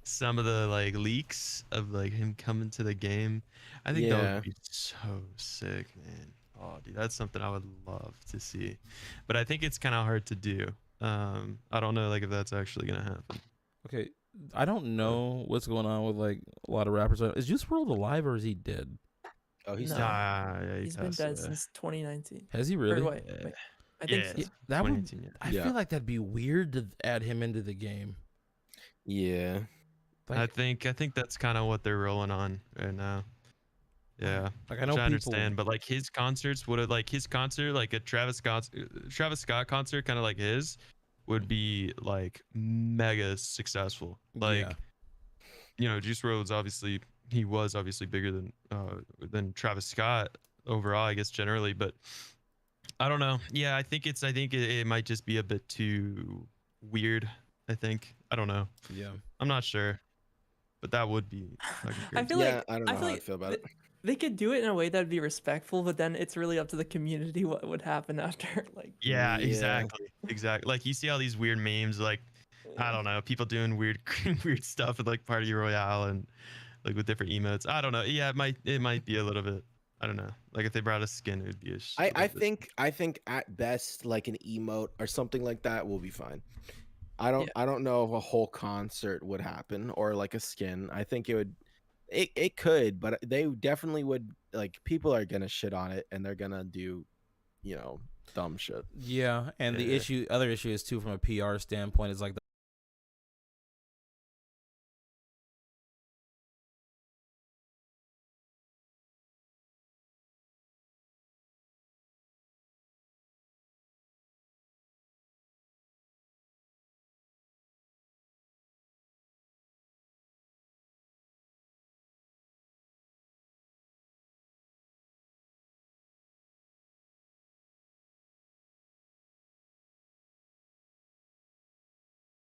some of the like leaks of like him coming to the game. I think that Yeah. would be so sick, man. Oh, dude, that's something I would love to see. But I think it's kind of hard to do. I don't know like if that's actually gonna happen. Okay, I don't know what's going on with like a lot of rappers. Is Juice WRLD alive or is he dead? Oh, he's No. Nah, yeah, He's been passed dead away. since 2019. Has he Or really? wait, Yeah. wait. I think Yeah, so. Yeah, that would. 2018, yeah. I Yeah. feel like that'd be weird to add him into the game. Yeah. Like, I think that's kind of what they're rolling on right now. Yeah. like I know Which I people. understand, but like his concerts would have like his concert, like a Travis Scott concert, kind of like his, would be like mega successful. Like, Yeah. you know, Juice WRLD was obviously bigger than Travis Scott overall, I guess generally, but I don't know. Yeah, I think it might just be a bit too weird. I don't know. Yeah. I'm not sure, but that would be. Like, I feel Yeah, like I don't know how I like feel about it. They could do it in a way that'd be respectful, but then it's really up to the community what would happen after. Like, Yeah, Yeah. exactly. Like you see all these weird memes, like I don't know, people doing weird stuff with like Party Royale and like with different emotes. I don't know. Yeah, it might be a little bit. I don't know. Like if they brought a skin, it would be a. I think at best like an emote or something like that will be fine. I don't know if a whole concert would happen or like a skin. I think it could, but they definitely would. Like people are gonna shit on it and they're gonna do, you know, dumb shit. Yeah, and Yeah. other issue is too from a PR standpoint is like